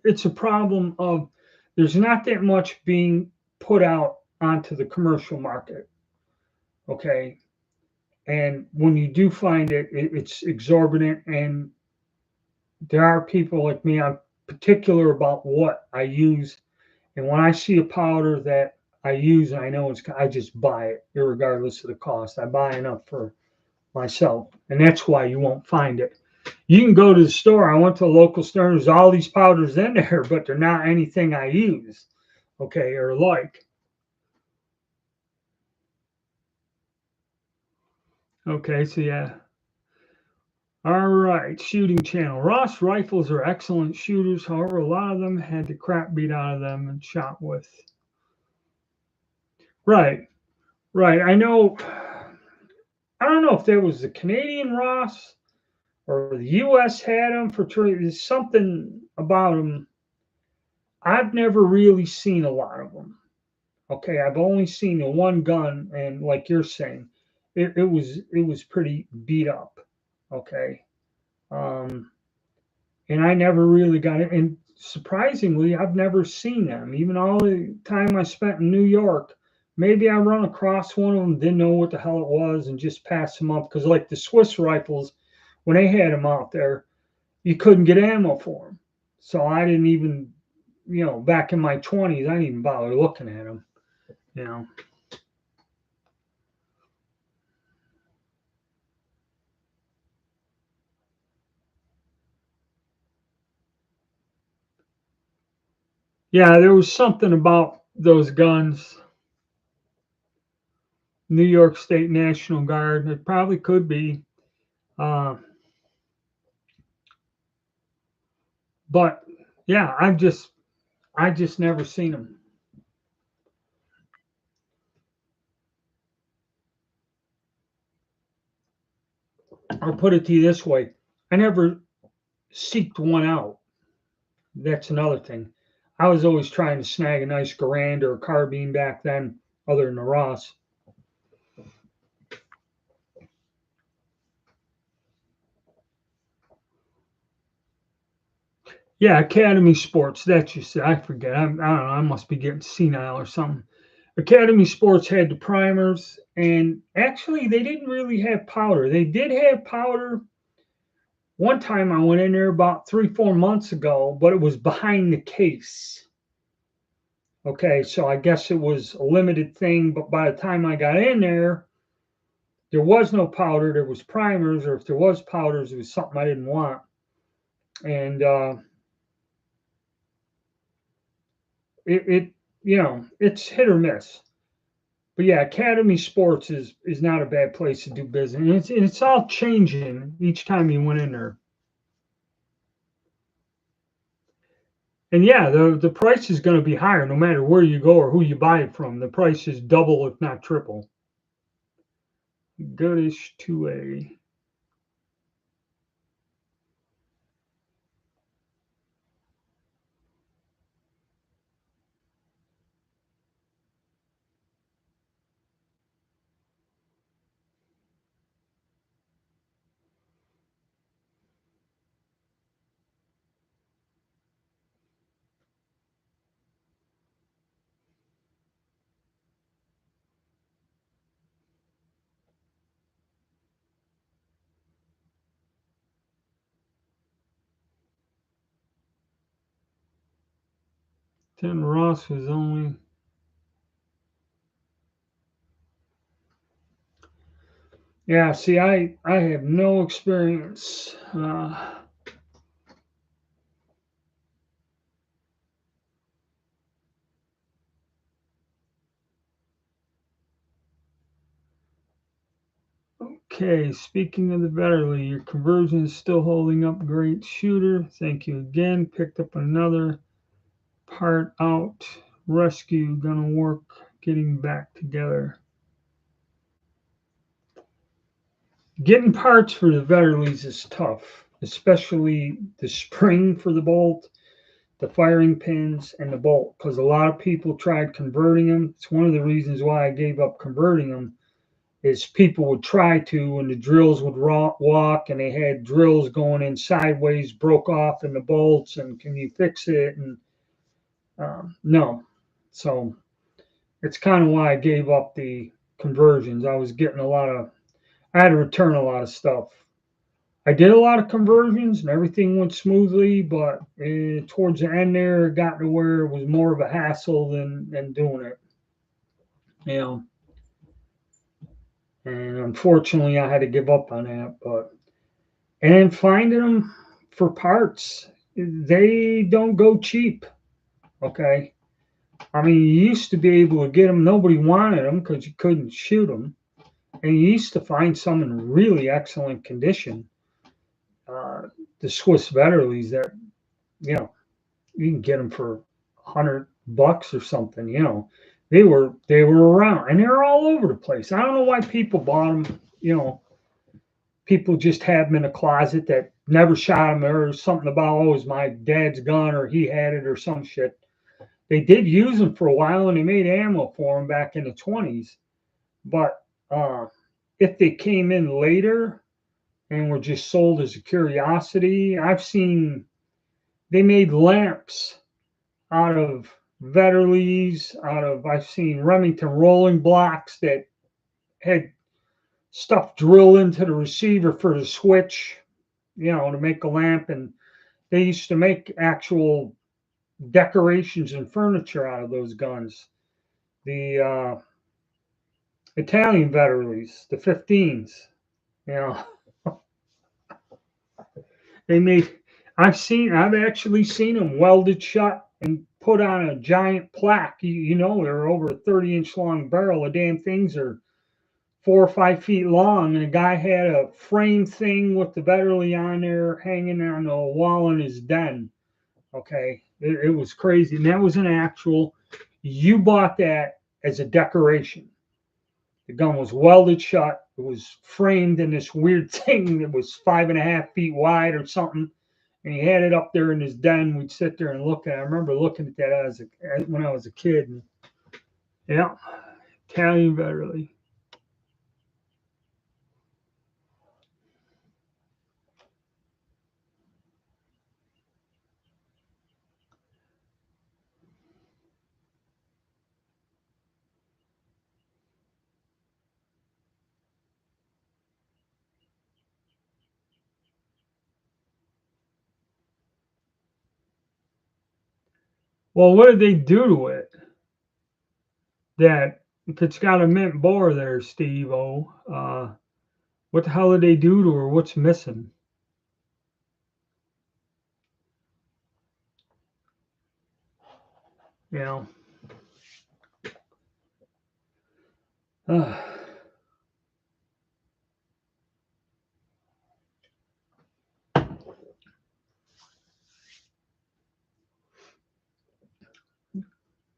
It's a problem of there's not that much being put out onto the commercial market. Okay. And when you do find it, it's exorbitant. And there are people like me, I'm particular about what I use. And when I see a powder that I use and I know I just buy it, regardless of the cost. I buy enough for myself. And that's why you won't find it. You can go to the store. I went to a local store. There's all these powders in there, but they're not anything I use, okay, or like. Okay, so yeah. All right, shooting channel. Ross rifles are excellent shooters. However, a lot of them had the crap beat out of them and shot with. Right, right. I don't know if there was the Canadian Ross or the U.S. had them for trade. There's something about them. I've never really seen a lot of them. Okay, I've only seen the one gun, and like you're saying, it was pretty beat up. Okay, um, and I never really got it. And surprisingly, I've never seen them. Even all the time I spent in New York, maybe I run across one of them, didn't know what the hell it was, and just passed them up because, like the Swiss rifles, when they had them out there, you couldn't get ammo for them. So I didn't even, back in my 20s, I didn't even bother looking at them. You know. Yeah, there was something about those guns. New York State National Guard. It probably could be, uh, but yeah, I just never seen them. I'll put it to you this way: I never seeked one out. That's another thing. I was always trying to snag a nice Garand or a carbine back then, other than the Ross. Yeah, Academy Sports. That's you said. I forget. I don't know. I must be getting senile or something. Academy Sports had the primers, and actually, they didn't really have powder. They did have powder. One time I went in there about 3, 4 months ago, but it was behind the case. Okay, so I guess it was a limited thing, but by the time I got in there was no powder. There was primers, or if there was powders, it was something I didn't want. And it's hit or miss. But yeah, Academy Sports is not a bad place to do business, and it's all changing each time you went in there. And yeah, the price is going to be higher no matter where you go or who you buy it from. The price is double, if not triple. Goodish 2A. Then Ross was only. Yeah, see, I have no experience. Okay, speaking of the Betterly, your conversion is still holding up great, shooter. Thank you again. Picked up another part out. Rescue gonna work getting back together. Getting parts for the Betterlys is tough, especially the spring for the bolt, the firing pins, and the bolt, because a lot of people tried converting them. It's one of the reasons why I gave up converting them. Is people would try to, and the drills would walk, and they had drills going in sideways, broke off in the bolts, and can you fix it? And no, so it's kind of why I gave up the conversions. I was getting I had to return a lot of stuff. I did a lot of conversions and everything went smoothly, but towards the end there, it got to where it was more of a hassle than doing it. You know, and unfortunately, I had to give up on that. But and finding them for parts, they don't go cheap. Okay, I mean, you used to be able to get them. Nobody wanted them because you couldn't shoot them, and you used to find some in really excellent condition. The Swiss Vetterlies that you know you can get them for $100 or something. They were around and they're all over the place. I don't know why people bought them. People just have them in a closet that never shot them, or something about, oh, it was my dad's gun or he had it or some shit. They did use them for a while and they made ammo for them back in the 20s. But if they came in later and were just sold as a curiosity, I've seen they made lamps out of Vetterlies, I've seen Remington rolling blocks that had stuff drilled into the receiver for the switch, to make a lamp. And they used to make actual decorations and furniture out of those guns. The Italian Vetterlies, the 15s, you know, they made. I've actually seen them welded shut and put on a giant plaque. They're over a 30-inch long barrel. The damn things are 4 or 5 feet long, and a guy had a frame thing with the Betterly on there hanging on the wall in his den. Okay, it was crazy, and that was an actual. You bought that as a decoration. The gun was welded shut. It was framed in this weird thing that was 5.5 feet wide or something, and he had it up there in his den. We'd sit there and look at it. I remember looking at that when I was a kid. And, yeah, Italian Betterly. Well, what did they do to it? That if it's got a mint bore there, Steve O, what the hell did they do to her? What's missing? You know.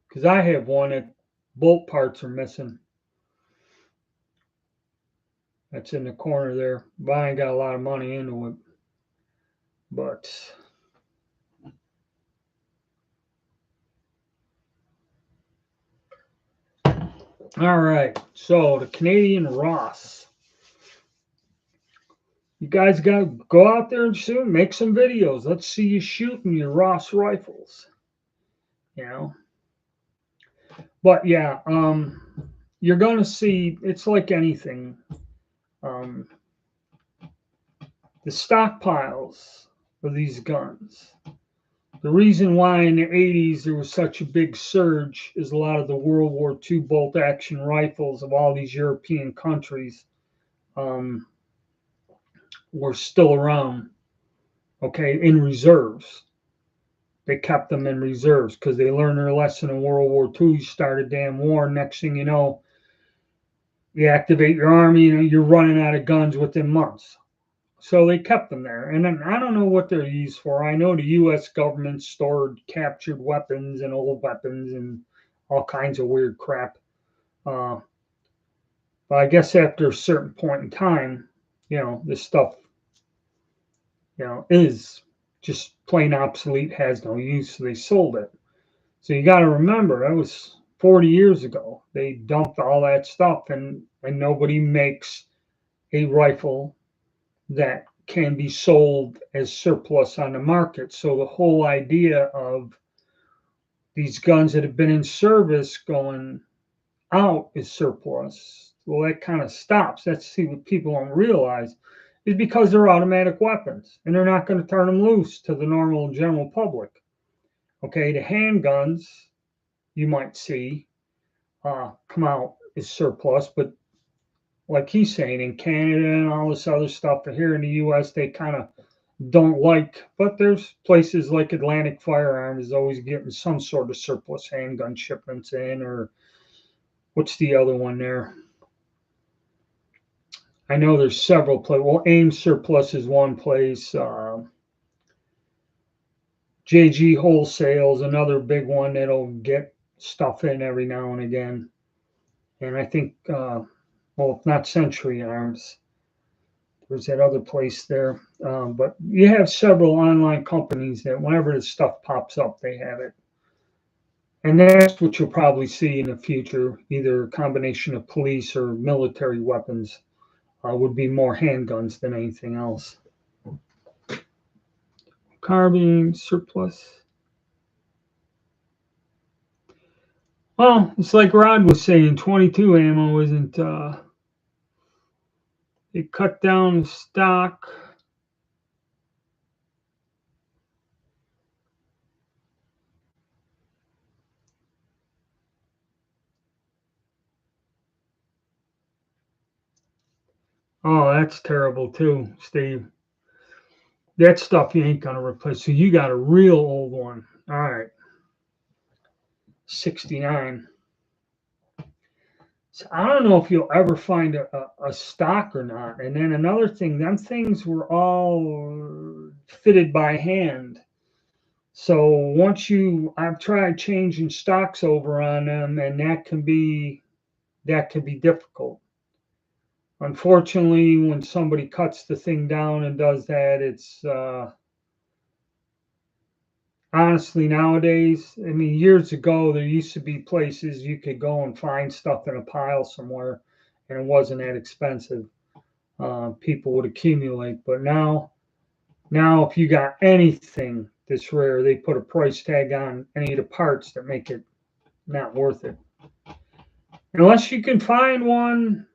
Because I have one that bolt parts are missing. That's in the corner there. But I ain't got a lot of money into it. But all right. So the Canadian Ross. You guys got to go out there and soon make some videos. Let's see you shooting your Ross rifles. But yeah, you're gonna see. It's like anything. Um, the stockpiles of these guns The reason why in the 80s there was such a big surge is a lot of the World War II bolt action rifles of all these European countries um, were still around, okay, in reserves. They kept them in reserves because they learned their lesson in World War II. You start a damn war, next thing you know, you activate your army, you're running out of guns within months. So they kept them there. And then I don't know what they're used for. I know the US government stored captured weapons and old weapons and all kinds of weird crap. Uh, but I guess after a certain point in time, this stuff, is just plain obsolete, has no use. So they sold it. So you got to remember, that was 40 years ago. They dumped all that stuff, and nobody makes a rifle that can be sold as surplus on the market. So the whole idea of these guns that have been in service going out is surplus. Well, that kind of stops. That's what people don't realize is because they're automatic weapons and they're not going to turn them loose to the normal general public. Okay, the handguns you might see come out as surplus, but like he's saying, in Canada and all this other stuff, but here in the US, they kind of don't like, but there's places like Atlantic Firearms is always getting some sort of surplus handgun shipments in, or what's the other one there? I know there's several places. Well, AIM Surplus is one place. JG Wholesale is another big one that'll get stuff in every now and again. And I think, well, not Century Arms. There's that other place there. But you have several online companies that whenever the stuff pops up, they have it. And that's what you'll probably see in the future, either a combination of police or military weapons would be more handguns than anything else. Carbine surplus. Well, it's like Rod was saying, 22 ammo isn't, it cut down stock. Oh, that's terrible too, Steve. That stuff you ain't gonna replace. So you got a real old one. All right. 69. So I don't know if you'll ever find a stock or not. And then another thing, them things were all fitted by hand. So I've tried changing stocks over on them, and that can be difficult. Unfortunately, when somebody cuts the thing down and does that, it's honestly nowadays. I mean, years ago there used to be places you could go and find stuff in a pile somewhere, and it wasn't that expensive. People would accumulate, but now if you got anything that's rare, they put a price tag on any of the parts that make it not worth it. Unless you can find one,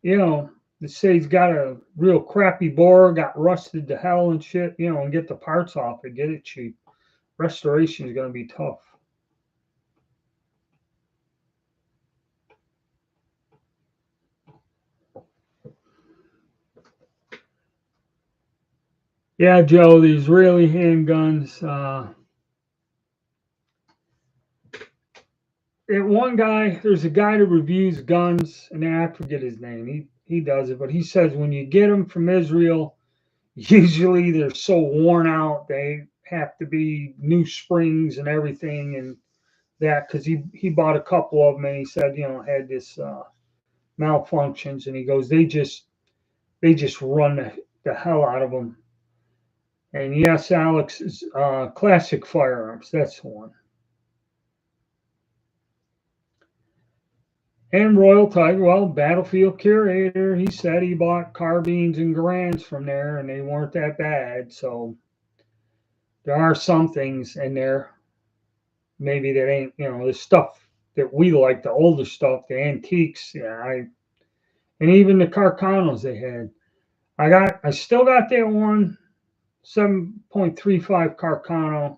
that say he's got a real crappy bore, got rusted to hell and shit, and get the parts off and get it cheap. Restoration is going to be tough. Yeah, Joe, the Israeli handguns. There's a guy that reviews guns, and I forget his name. He does it, but he says when you get them from Israel, usually they're so worn out they have to be new springs and everything, and that because he bought a couple of them and he said had this malfunctions, and he goes they just run the hell out of them. And yes, Alex is classic firearms. That's the one. And Royal Tiger, well, Battlefield Curator, he said he bought carbines and Garands from there, and they weren't that bad. So there are some things in there, maybe that ain't, the stuff that we like, the older stuff, the antiques. Yeah, and even the Carcanos they had. I still got that one. 7.35 Carcano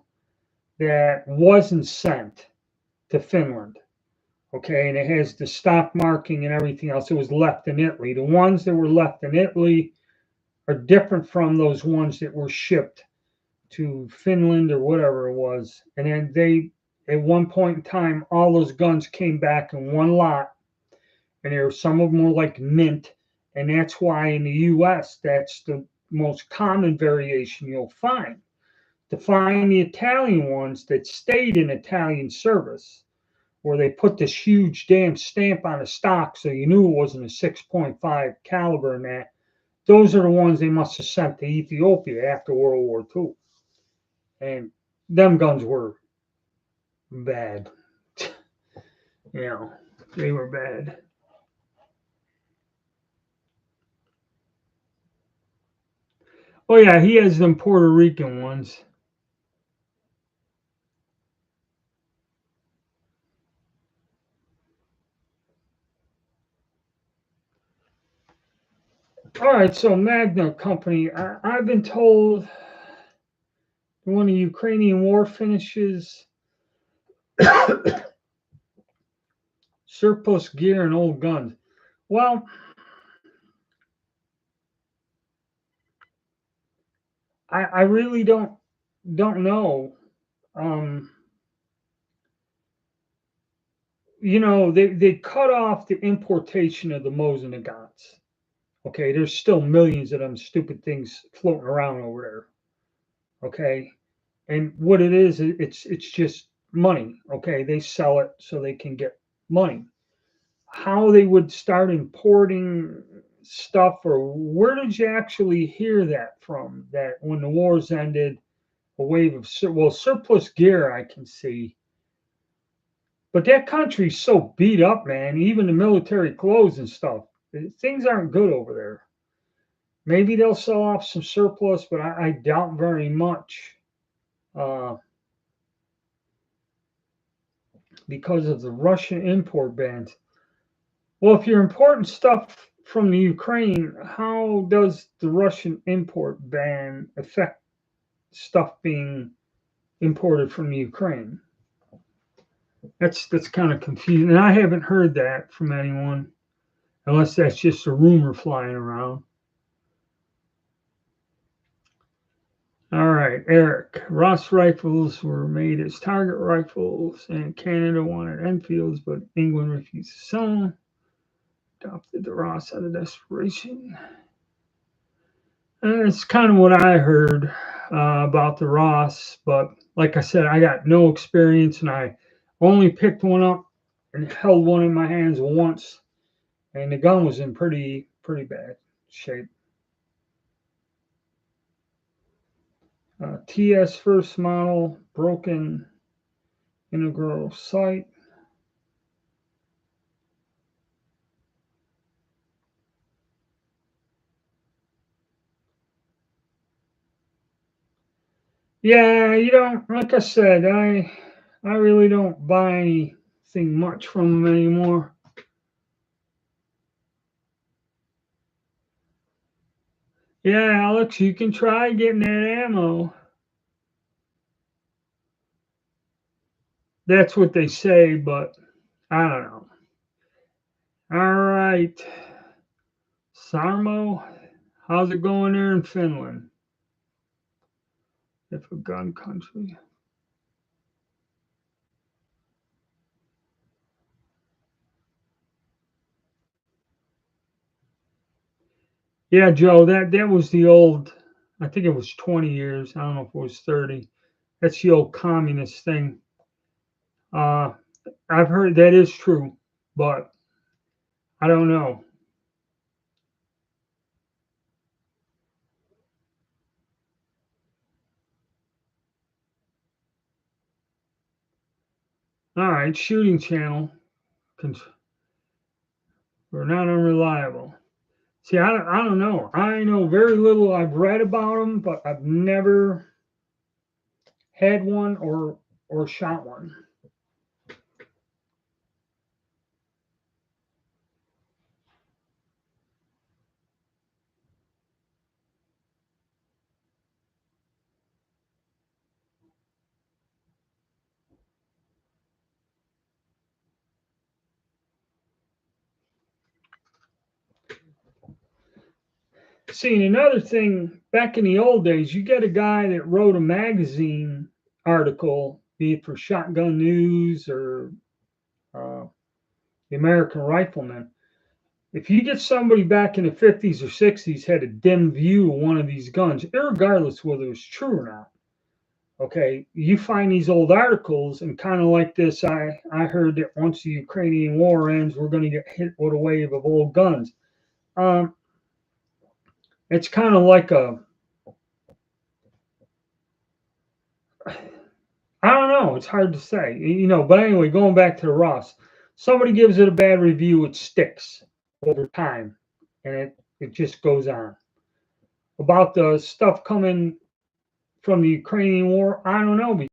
that wasn't sent to Finland. Okay, and it has the stock marking and everything else. It was left in Italy. The ones that were left in Italy are different from those ones that were shipped to Finland or whatever it was. And then at one point in time, all those guns came back in one lot, and there were some of them were like mint, and that's why in the U.S. that's the most common variation you'll find. To find the Italian ones that stayed in Italian service, where they put this huge damn stamp on the stock so you knew it wasn't a 6.5 caliber and that. Those are the ones they must have sent to Ethiopia after World War II. And them guns were bad. You know, they were bad. Oh yeah, he has them Puerto Rican ones. All right, so Magna Company. I've been told when the Ukrainian war finishes, surplus gear and old guns. Well, I really don't know. Um, they cut off the importation of the Mosinagats. Okay, there's still millions of them stupid things floating around over there. Okay, and what it is, it's just money. Okay, they sell it so they can get money. How they would start importing stuff, or where did you actually hear that from? That when the wars ended, a wave of surplus gear I can see, but that country's so beat up, man. Even the military clothes and stuff, things aren't good over there. Maybe they'll sell off some surplus, but I doubt very much uh, because of the Russian import bans. Well, if you're importing stuff from the Ukraine, how does the Russian import ban affect stuff being imported from the Ukraine? That's kind of confusing, and I haven't heard that from anyone, unless that's just a rumor flying around. All right, Eric. Ross rifles were made as target rifles, and Canada wanted Enfields, but England refused to sell them. Adopted the Ross out of desperation. And it's kind of what I heard about the Ross, but like I said, I got no experience, and I only picked one up and held one in my hands once, and the gun was in pretty bad shape. TS first model, broken integral sight. Yeah, like I said, I really don't buy anything much from them anymore. Yeah, Alex, you can try getting that ammo. That's what they say, but I don't know. All right, Sarmo, how's it going there in Finland? If a gun country. Yeah, Joe, that was the old. I think it was 20 years. I don't know if it was 30. That's the old communist thing. Uh, I've heard that is true, but I don't know. All right, shooting channel. We're not unreliable. See, I don't know. I know very little. I've read about them, but I've never had one or shot one. See, and another thing, back in the old days, you get a guy that wrote a magazine article, be it for Shotgun News or uh, the American Rifleman. If you get somebody back in the 50s or 60s had a dim view of one of these guns, regardless whether it's true or not, okay, you find these old articles and kind of like this, I heard that once the Ukrainian war ends, we're going to get hit with a wave of old guns. Um, it's kind of like I don't know. It's hard to say, But anyway, going back to the Ross, somebody gives it a bad review, it sticks over time, and it just goes on. About the stuff coming from the Ukrainian war, I don't know.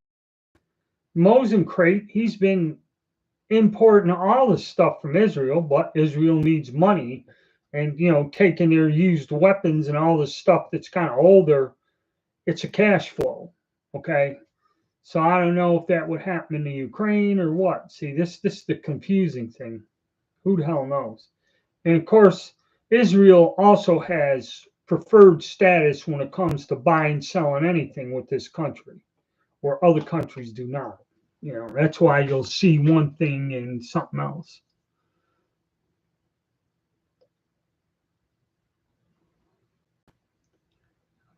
Mosencrate, he's been importing all this stuff from Israel, but Israel needs money, and taking their used weapons and all this stuff that's kind of older, it's a cash flow. Okay. So I don't know if that would happen in the Ukraine or what. See, this is the confusing thing. Who the hell knows? And of course, Israel also has preferred status when it comes to buying, selling anything with this country, where other countries do not. That's why you'll see one thing and something else.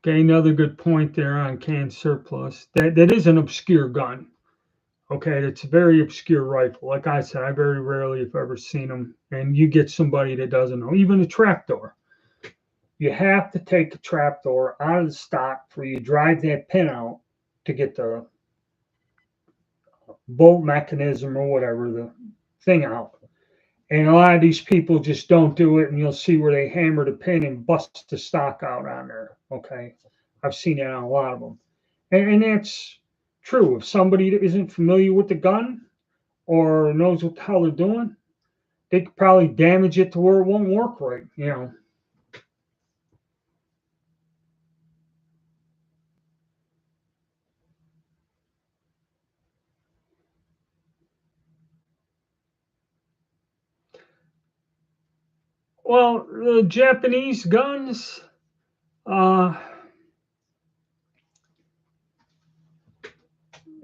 Okay, another good point there on canned surplus. That is an obscure gun. Okay, it's a very obscure rifle. Like I said, I very rarely, if ever, seen them. And you get somebody that doesn't know. Even a trapdoor. You have to take a trapdoor out of the stock for you drive that pin out to get the bolt mechanism or whatever, the thing out. And a lot of these people just don't do it, and you'll see where they hammer the pin and bust the stock out on there. Okay, I've seen that on a lot of them, and that's true. If somebody that isn't familiar with the gun or knows what the hell they're doing, they could probably damage it to where it won't work right. Well, the Japanese guns, uh,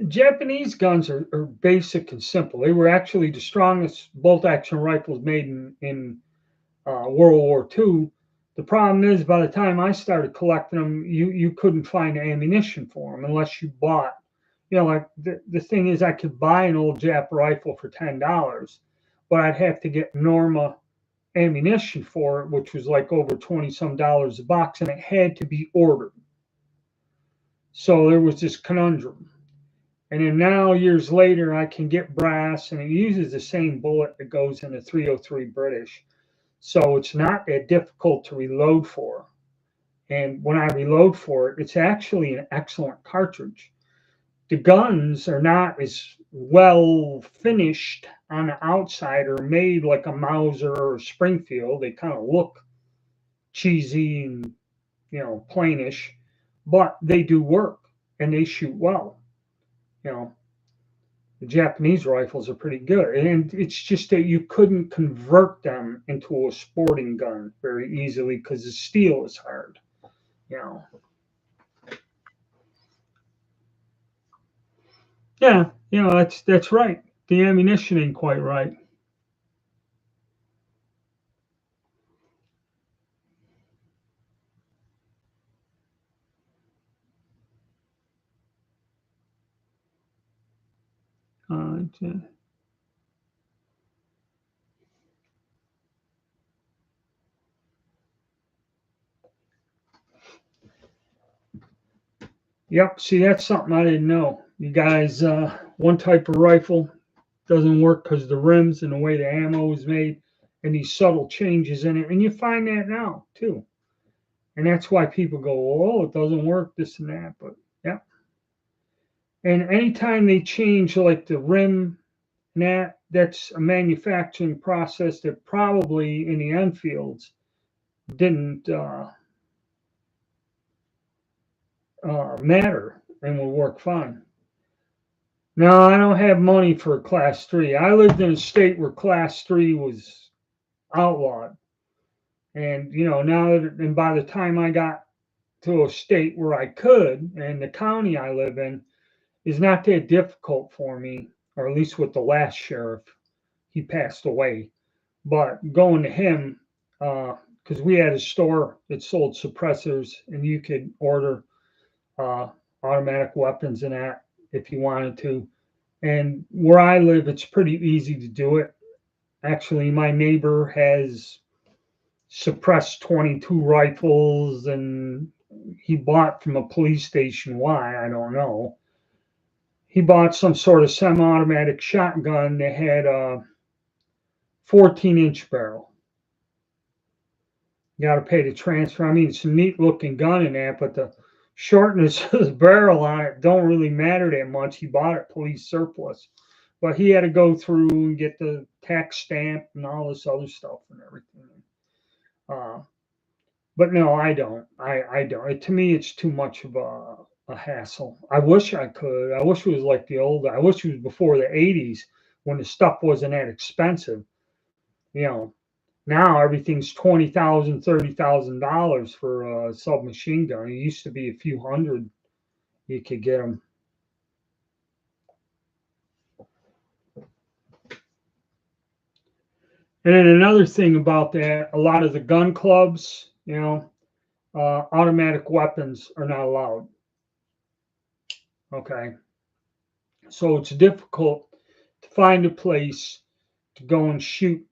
Japanese guns are basic and simple. They were actually the strongest bolt-action rifles made in World War II. The problem is, by the time I started collecting them, you couldn't find ammunition for them unless you bought. Like the thing is, I could buy an old Jap rifle for $10, but I'd have to get Norma ammunition for it, which was like over 20 some dollars a box, and it had to be ordered. So there was this conundrum. And then now, years later, I can get brass, and it uses the same bullet that goes in the 303 British. So it's not that difficult to reload for. And when I reload for it, it's actually an excellent cartridge. The guns are not as well finished on the outside or made like a Mauser or a Springfield. They kind of look cheesy and, plainish, but they do work and they shoot well. You know, the Japanese rifles are pretty good. And it's just that you couldn't convert them into a sporting gun very easily because the steel is hard. You know. Yeah, that's right. The ammunition ain't quite right. Yeah. Yep. See, that's something I didn't know. You guys, one type of rifle doesn't work because of the rims and the way the ammo is made and these subtle changes in it. And you find that now, too. And that's why people go, oh, it doesn't work, this and that. But yeah. And anytime they change like the rim and that's a manufacturing process that probably in the Enfields didn't matter and will work fine. No, I don't have money for a class 3. I lived in a state where class 3 was outlawed. And, and by the time I got to a state where I could, and the county I live in is not that difficult for me, or at least with the last sheriff, he passed away. But going to him, because we had a store that sold suppressors, and you could order uh, automatic weapons and that if you wanted to. And where I live, it's pretty easy to do it. Actually, my neighbor has suppressed 22 rifles, and he bought from a police station. Why? I don't know. He bought some sort of semi automatic shotgun that had a 14-inch barrel. You got to pay the transfer. I mean, it's a neat looking gun in that, but the shortness of the barrel on it don't really matter that much. He bought it police surplus, but he had to go through and get the tax stamp and all this other stuff and everything. Uh, but no, I don't. I don't. To me, it's too much of a hassle. I wish I could. I wish it was like the old. I wish it was before the '80s when the stuff wasn't that expensive. You know, now everything's $20,000, $30,000 for a submachine gun. It used to be a few hundred you could get them. And then another thing about that, a lot of the gun clubs, automatic weapons are not allowed. Okay. So it's difficult to find a place to go and shoot.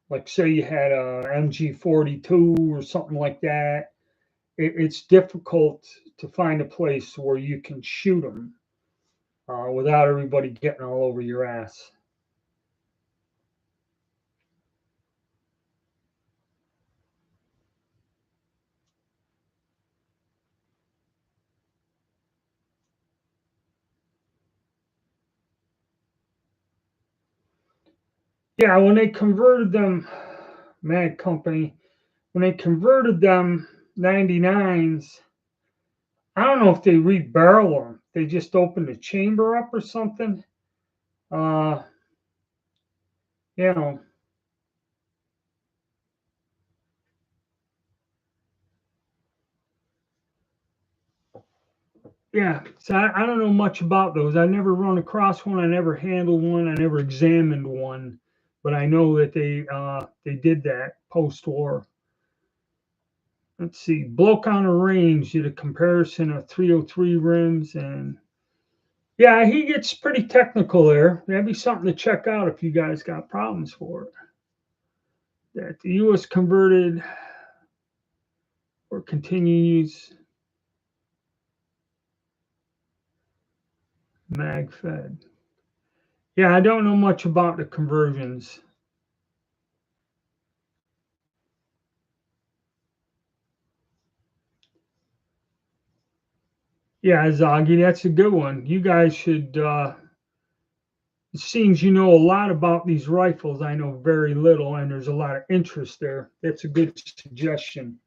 Like, say you had a MG42 or something like that. It's difficult to find a place where you can shoot them without everybody getting all over your ass. Yeah, when they converted them, Mag Company, when they converted them 99s, I don't know if they rebarrel them. They just opened the chamber up or something. Uh, you know, yeah. So I don't know much about those. I never run across one. I never handled one. I never examined one. But I know that they did that post war. Let's see. Bloke on a range did a comparison of 303 rims, and yeah, he gets pretty technical there. That'd be something to check out if you guys got problems for it. That the U.S. converted or continues mag fed. Yeah, I don't know much about the conversions. Yeah, Zoggy, that's a good one. You guys should. It seems you know a lot about these rifles. I know very little, and there's a lot of interest there. That's a good suggestion.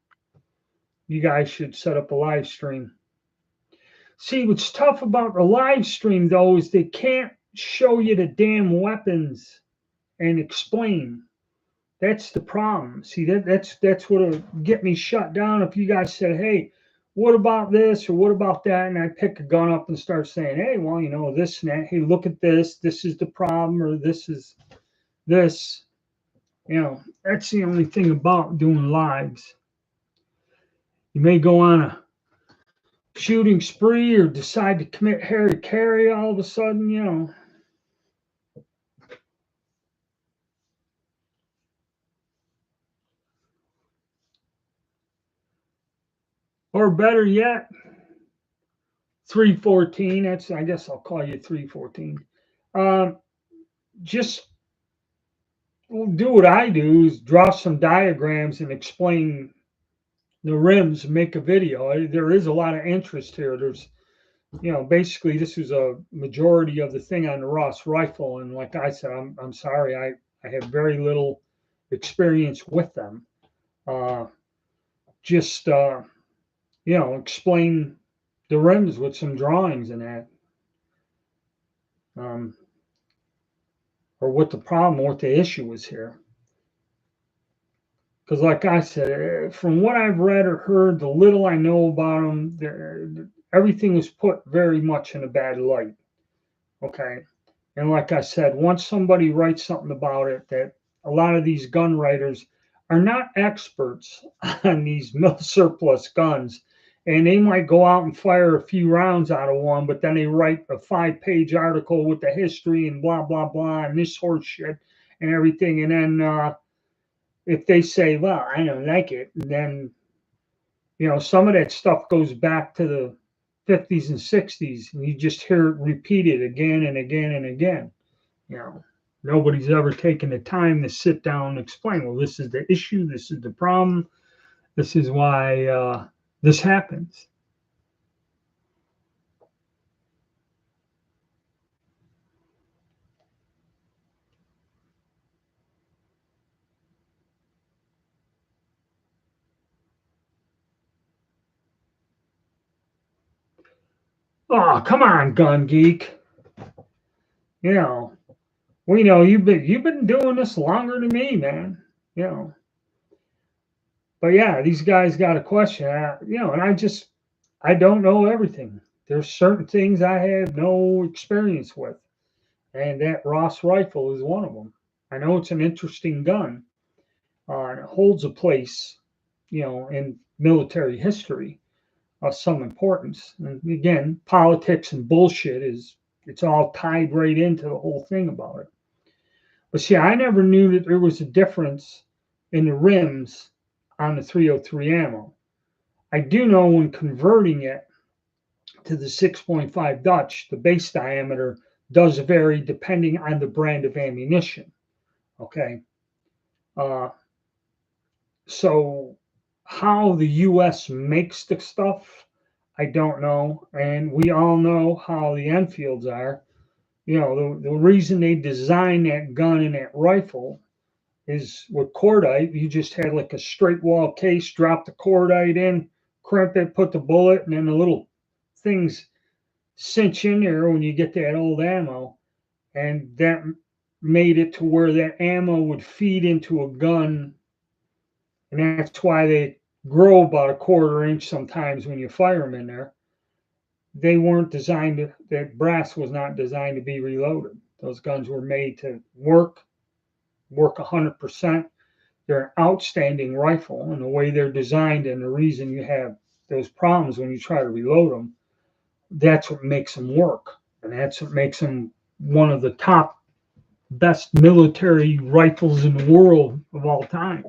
You guys should set up a live stream. See, what's tough about the live stream though is they can't show you the damn weapons and explain. That's the problem. See, that's what'll get me shut down if you guys said, "Hey, what about this or what about that?" And I pick a gun up and start saying, "Hey, well, this and that. Hey, look at this. This is the problem, or this is this." That's the only thing about doing lives. You may go on a shooting spree or decide to commit Harry Carey all of a sudden. Or better yet, 314. I guess I'll call you 314. Just do what I do is draw some diagrams and explain the rims, make a video. There is a lot of interest here. There's, basically this is a majority of the thing on the Ross rifle. And like I said, I'm sorry, I have very little experience with them. Just, explain the rims with some drawings and that. Or what the problem, what the issue is here. Because, like I said, from what I've read or heard, the little I know about them, everything was put very much in a bad light. Okay. And like I said, once somebody writes something about it, that a lot of these gun writers are not experts on these mil surplus guns. And they might go out and fire a few rounds out of one, but then they write a 5-page article with the history and blah, blah, blah, and this horse shit and everything. And then if they say, well, I don't like it, then, some of that stuff goes back to the 50s and 60s, and you just hear it repeated again and again and again. You know, nobody's ever taken the time to sit down and explain, well, this is the issue, this is the problem, this is why this happens. Oh, come on, gun geek. You know, we know you've been doing this longer than me, man. You know, but yeah, these guys got a question. And I don't know everything. There's certain things I have no experience with, and that Ross rifle is one of them. I know it's an interesting gun. It holds a place, in military history of some importance. And again, politics and bullshit it's all tied right into the whole thing about it. But see, I never knew that there was a difference in the rims on the 303 ammo. I do know when converting it to the 6.5 Dutch, the base diameter does vary depending on the brand of ammunition. Okay. Uh, so how the US makes the stuff, I don't know. And we all know how the Enfields are. The reason they designed that gun and that rifle is with cordite. You just had like a straight wall case, drop the cordite in, crimp it, put the bullet, and then the little things cinch in there when you get that old ammo. And that made it to where that ammo would feed into a gun. And that's why they grow about a quarter inch sometimes when you fire them in there. They weren't designed to, that brass was not designed to be reloaded. Those guns were made to work 100%. They're an outstanding rifle, and the way they're designed and the reason you have those problems when you try to reload them, that's what makes them work. And that's what makes them one of the top best military rifles in the world of all time.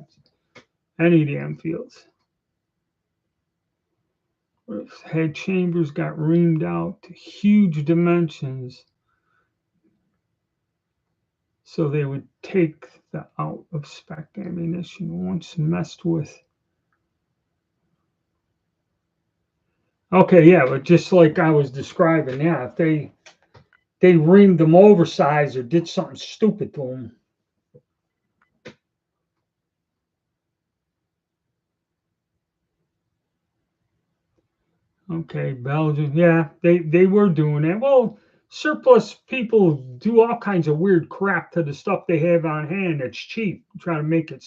Any damn fields. Head chambers got reamed out to huge dimensions so they would take the out of spec ammunition once messed with. Okay, yeah, but just like I was describing, yeah, if they reamed them oversized or did something stupid to them. Okay, Belgium, yeah, they were doing that. Well, surplus people do all kinds of weird crap to the stuff they have on hand that's cheap, try to make it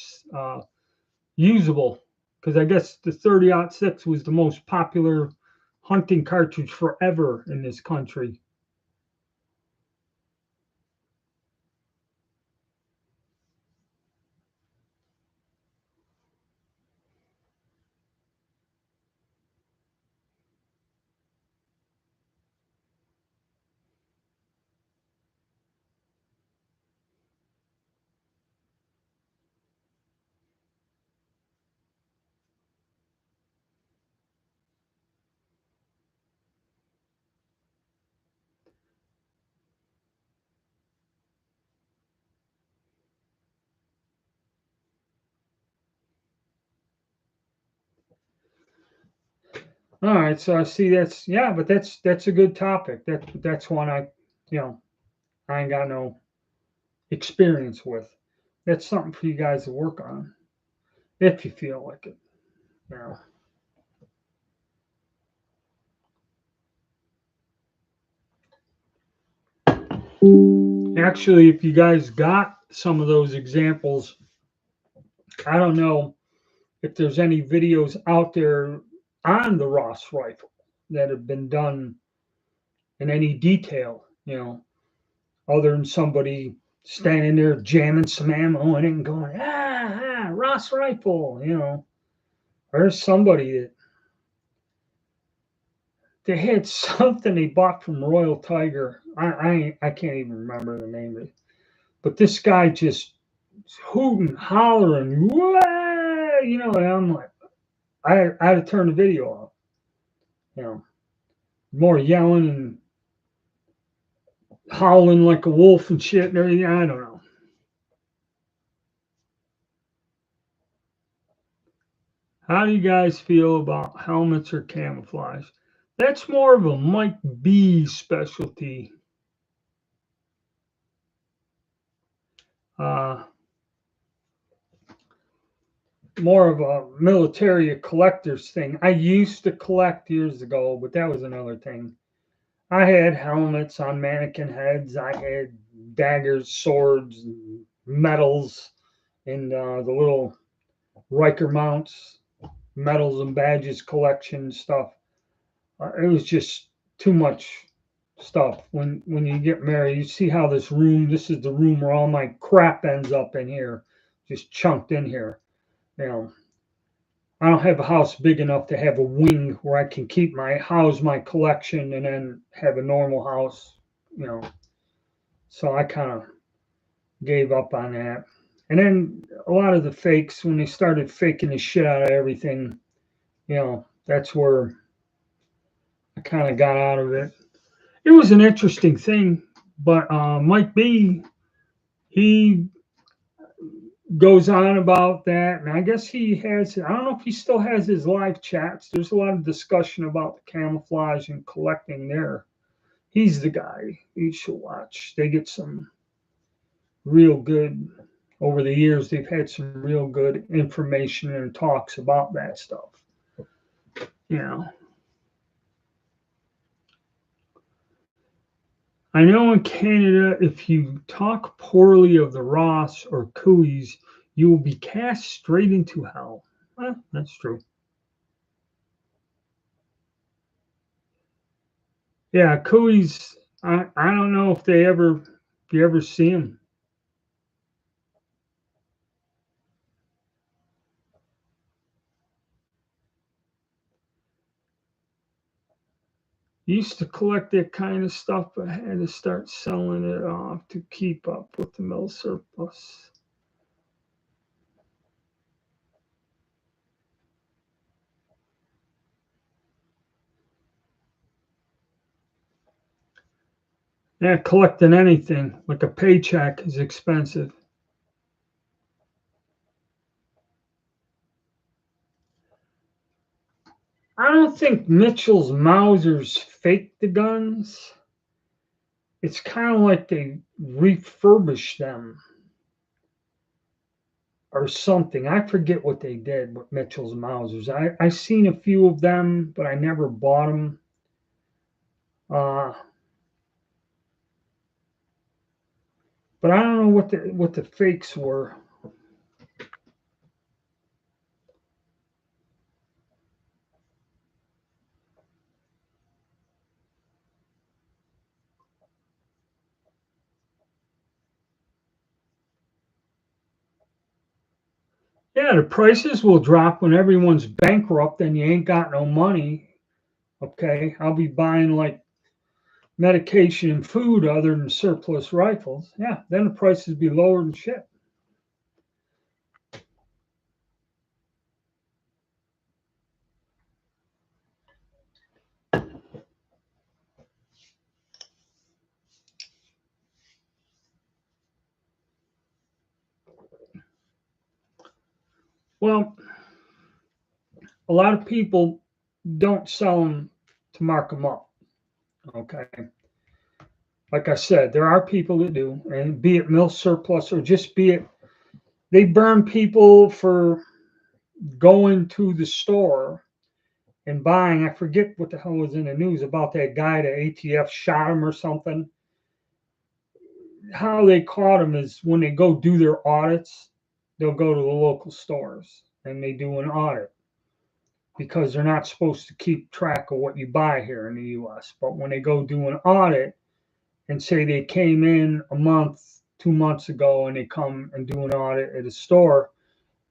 usable. Because I guess the 30-06 was the most popular hunting cartridge forever in this country. All right, so I see but that's a good topic. That's one I ain't got no experience with. That's something for you guys to work on if you feel like it. You Actually, if you guys got some of those examples, I don't know if there's any videos out there on the Ross rifle that have been done in any detail, other than somebody standing there jamming some ammo in it and going, Ross rifle, There's somebody that they had something they bought from Royal Tiger. I can't even remember the name of it. But this guy just hooting, hollering, and I'm like, I had to turn the video off. More yelling and howling like a wolf and shit and everything. I don't know. How do you guys feel about helmets or camouflage? That's more of a Mike B specialty. More of a military collector's thing. I used to collect years ago, but that was another thing. I had helmets on mannequin heads. I had daggers, swords, medals, and the little Riker mounts, medals and badges collection stuff. It was just too much stuff. When you get married, you see how this is the room where all my crap ends up in here, just chunked in here. I don't have a house big enough to have a wing where I can house my collection and then have a normal house, So I kind of gave up on that. And then a lot of the fakes, when they started faking the shit out of everything, that's where I kind of got out of it. It was an interesting thing, but Mike B, he goes on about that, and I guess I don't know if he still has his live chats. There's a lot of discussion about the camouflage and collecting there. He's the guy you should watch. They get some real good, over the years, they've had some real good information and talks about that stuff. I know in Canada, if you talk poorly of the Ross or Cooeys, you will be cast straight into hell. Well, that's true. Yeah, Cooeys, I don't know if you ever see them. Used to collect that kind of stuff, but I had to start selling it off to keep up with the mill surplus. Yeah, collecting anything, like a paycheck, is expensive. I don't think Mitchell's Mausers faked the guns. It's kind of like they refurbished them or something. I forget what they did with Mitchell's Mausers. I seen a few of them, but I never bought them. But I don't know what the fakes were. Yeah, the prices will drop when everyone's bankrupt and you ain't got no money. Okay, I'll be buying like medication and food other than surplus rifles. Yeah, then the prices be lower than shit. Well, a lot of people don't sell them to mark them up. Okay. Like I said, there are people that do, and be it mill surplus or just be it, they burn people for going to the store and buying. I forget what the hell was in the news about that guy, the ATF shot him or something. How they caught him is when they go do their audits, they'll go to the local stores and they do an audit because they're not supposed to keep track of what you buy here in the US. But when they go do an audit and say they came in a month, 2 months ago, and they come and do an audit at a store,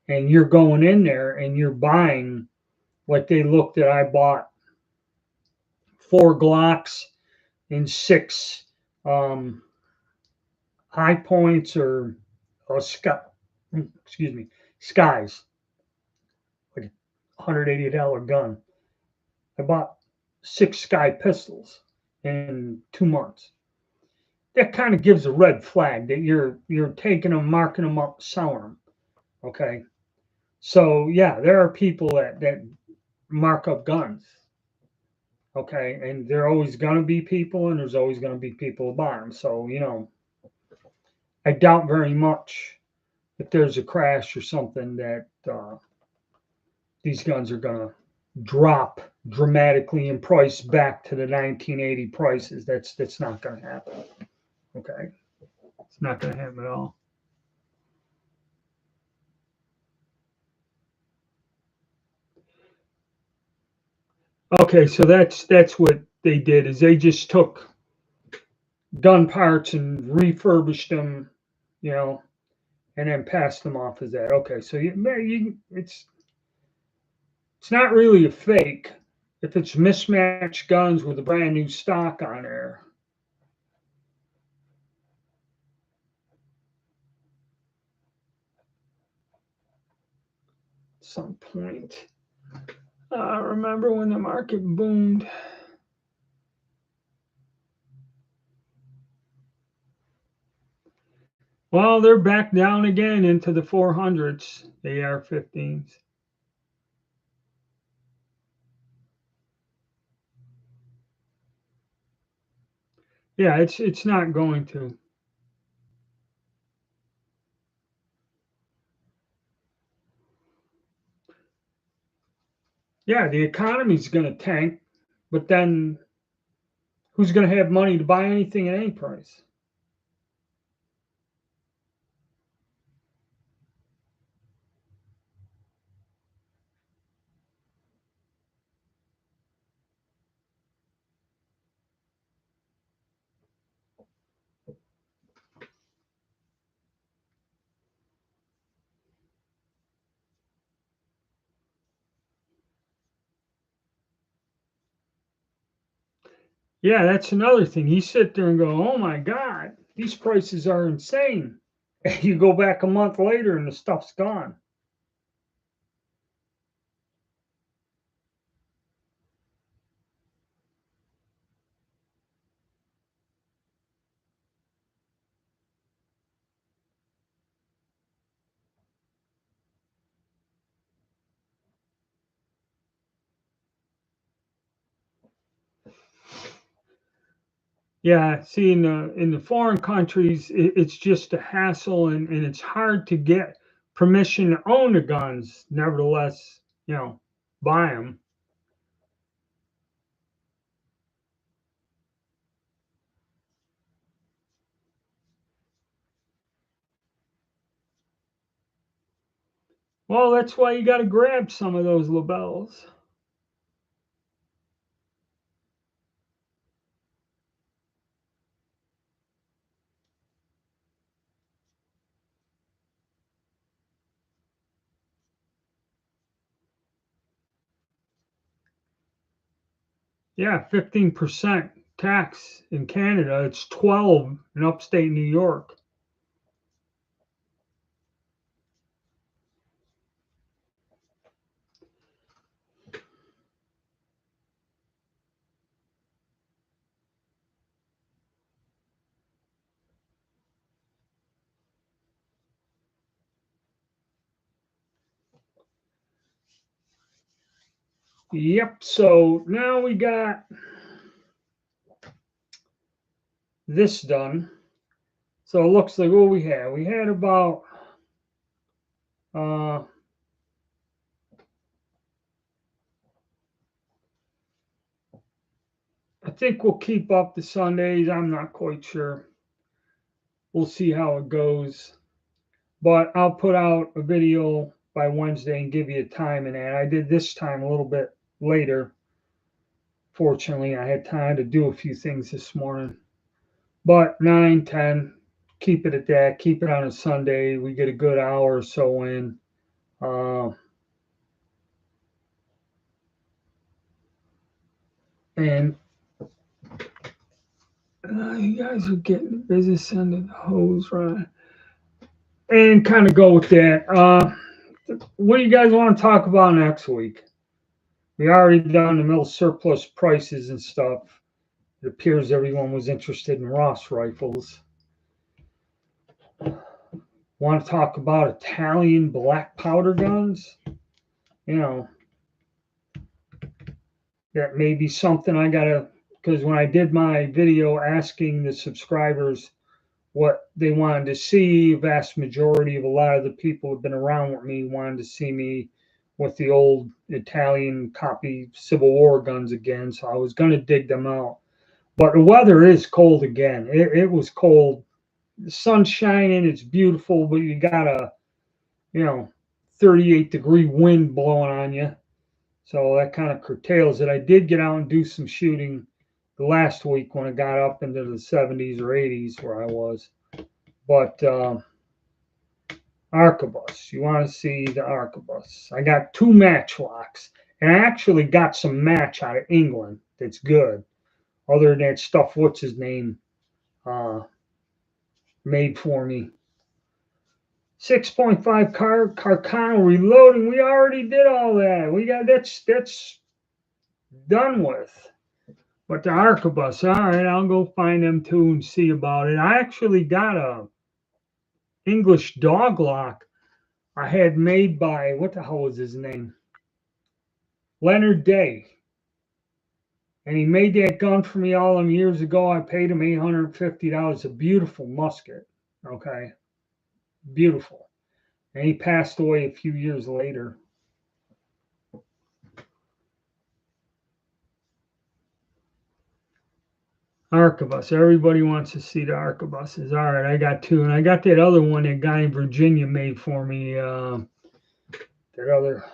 and you're going in there and you're buying, like they looked at, I bought 4 Glocks and 6 high points or excuse me, skies, like $180 gun. I bought 6 Sky pistols in 2 months. That kind of gives a red flag that you're taking them, marking them up, selling them. Okay, so yeah, there are people that mark up guns. Okay, and there are always going to be people, and there's always going to be people who buy them. So I doubt very much if there's a crash or something that these guns are going to drop dramatically in price back to the 1980 prices. That's not going to happen. Okay, it's not going to happen at all. Okay, so that's what they did, is they just took gun parts and refurbished them, and then passed them off as that. Okay, so it's not really a fake if it's mismatched guns with a brand new stock on there. At some point, I remember when the market boomed. Well, they're back down again into the 400s, the AR-15s. Yeah, it's not going to. Yeah, the economy's going to tank, but then who's going to have money to buy anything at any price? Yeah, that's another thing. You sit there and go, "Oh my God, these prices are insane." And you go back a month later and the stuff's gone. Yeah, see, in the foreign countries, it's just a hassle, and it's hard to get permission to own the guns. Nevertheless, buy them. Well, that's why you got to grab some of those labels. Yeah, 15% tax in Canada. It's 12 in upstate New York. Yep. So now we got this done. So it looks like what we had. We had about uh, I think we'll keep up the Sundays. I'm not quite sure. We'll see how it goes. But I'll put out a video by Wednesday and give you a time and that. I did this time a little bit later. Fortunately, I had time to do a few things this morning. But 9, 10, keep it at that. Keep it on a Sunday. We get a good hour or so in. And you guys are getting busy sending hose, right? And kind of go with that. What do you guys want to talk about next week? We already done the mill surplus prices and stuff. It appears everyone was interested in Ross rifles. Want to talk about Italian black powder guns? You know, that may be something I gotta, because when I did my video asking the subscribers what they wanted to see, vast majority of a lot of the people who've been around with me wanted to see me with the old Italian copy Civil War guns again. So I was going to dig them out. But the weather is cold again. It was cold. The sun's shining. It's beautiful, but you got a, 38-degree wind blowing on you. So that kind of curtails it. I did get out and do some shooting the last week when it got up into the 70s or 80s where I was. But arquebus, you want to see the arquebus. I got 2 matchlocks, and I actually got some match out of England that's good. Other than that stuff, what's his name, made for me. 6.5 Carcano reloading. We already did all that. We got that's done with. But the arquebus, all right, I'll go find them too and see about it. I actually got a English dog lock I had made by, what the hell was his name? Leonard Day. And he made that gun for me all them years ago. I paid him $850. A beautiful musket. Okay. Beautiful. And he passed away a few years later. Arquebus. Everybody wants to see the arquebuses. All right, I got 2. And I got that other one that guy in Virginia made for me. That other.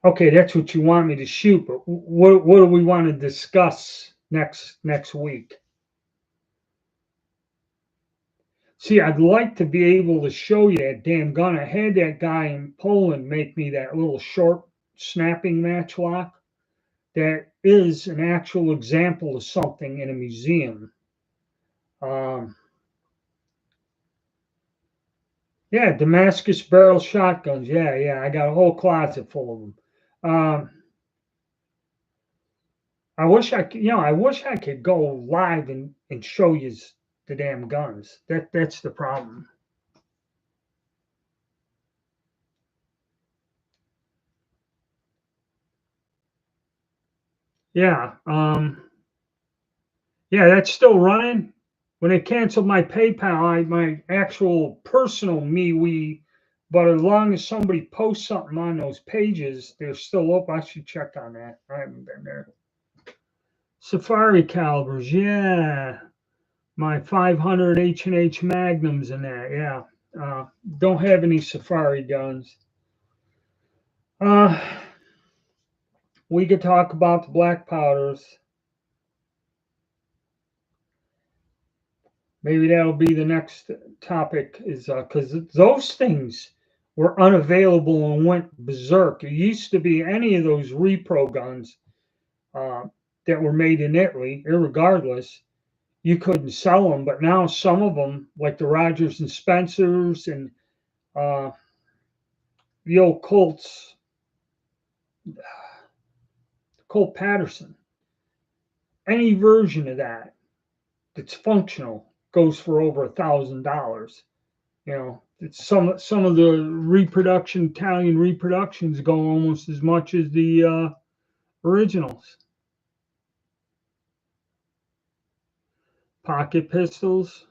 Okay, that's what you want me to shoot. But what do we want to discuss next week? See, I'd like to be able to show you that damn gun. I had that guy in Poland make me that little short snapping matchlock. That is an actual example of something in a museum. Yeah, Damascus barrel shotguns. Yeah, I got a whole closet full of them. I wish I could go live and show you the damn guns. That's the problem. Yeah. Yeah, that's still running. When they canceled my PayPal, my actual personal MeWe, but as long as somebody posts something on those pages, they're still up. I should check on that. I haven't been there. Safari calibers, yeah. My 500 H&H Magnums and that, yeah. Don't have any Safari guns. We could talk about the black powders. Maybe that'll be the next topic, is because those things were unavailable and went berserk. It used to be any of those repro guns that were made in Italy, irregardless, you couldn't sell them. But now some of them, like the Rogers and Spencers and the old Colts, Colt Patterson, any version of that that's functional goes for over $1,000. It's some of the Italian reproductions go almost as much as the originals. Pocket pistols.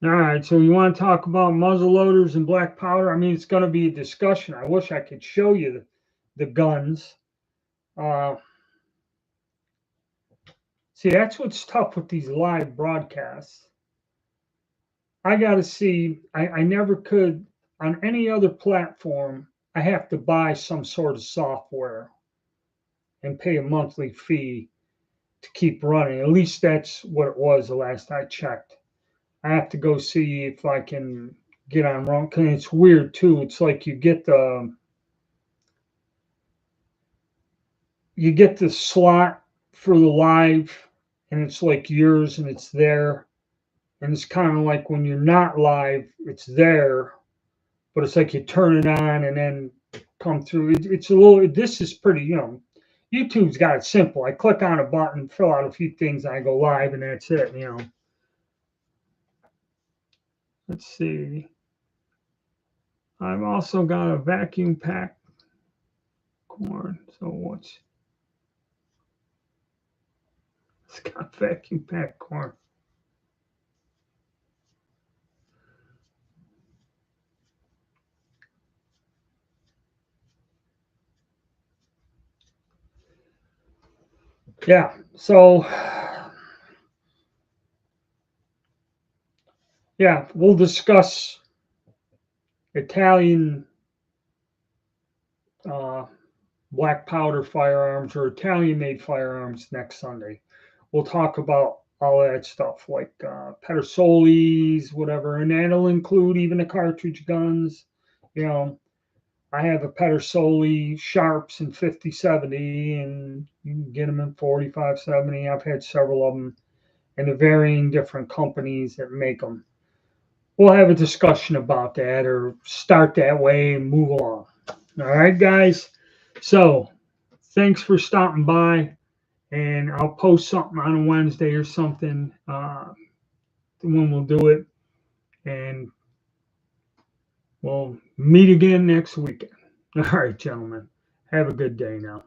All right, so you want to talk about muzzle loaders and black powder? I mean, it's going to be a discussion. I wish I could show you the guns. See, that's what's tough with these live broadcasts. I got to see, I never could, on any other platform, I have to buy some sort of software and pay a monthly fee to keep running. At least that's what it was the last I checked. I have to go see if I can get on wrong. Cause it's weird too. It's like you get the slot for the live, and it's like yours, and it's there. And it's kind of like when you're not live, it's there, but it's like you turn it on and then come through. It's a little. This is pretty. YouTube's got it simple. I click on a button, fill out a few things, and I go live, and that's it. Let's see. I've also got a vacuum pack corn. So what's it's got vacuum pack corn. Yeah. So yeah, we'll discuss Italian black powder firearms or Italian made firearms next Sunday. We'll talk about all that stuff like Pedersolis, whatever, and that'll include even the cartridge guns. You know, I have a Pedersoli Sharps in 50-70, and you can get them in 45-70. I've had several of them, and the varying different companies that make them. We'll have a discussion about that or start that way and move along. All right, guys. So thanks for stopping by, and I'll post something on a Wednesday or something when we'll do it, and we'll meet again next weekend. All right, gentlemen. Have a good day now.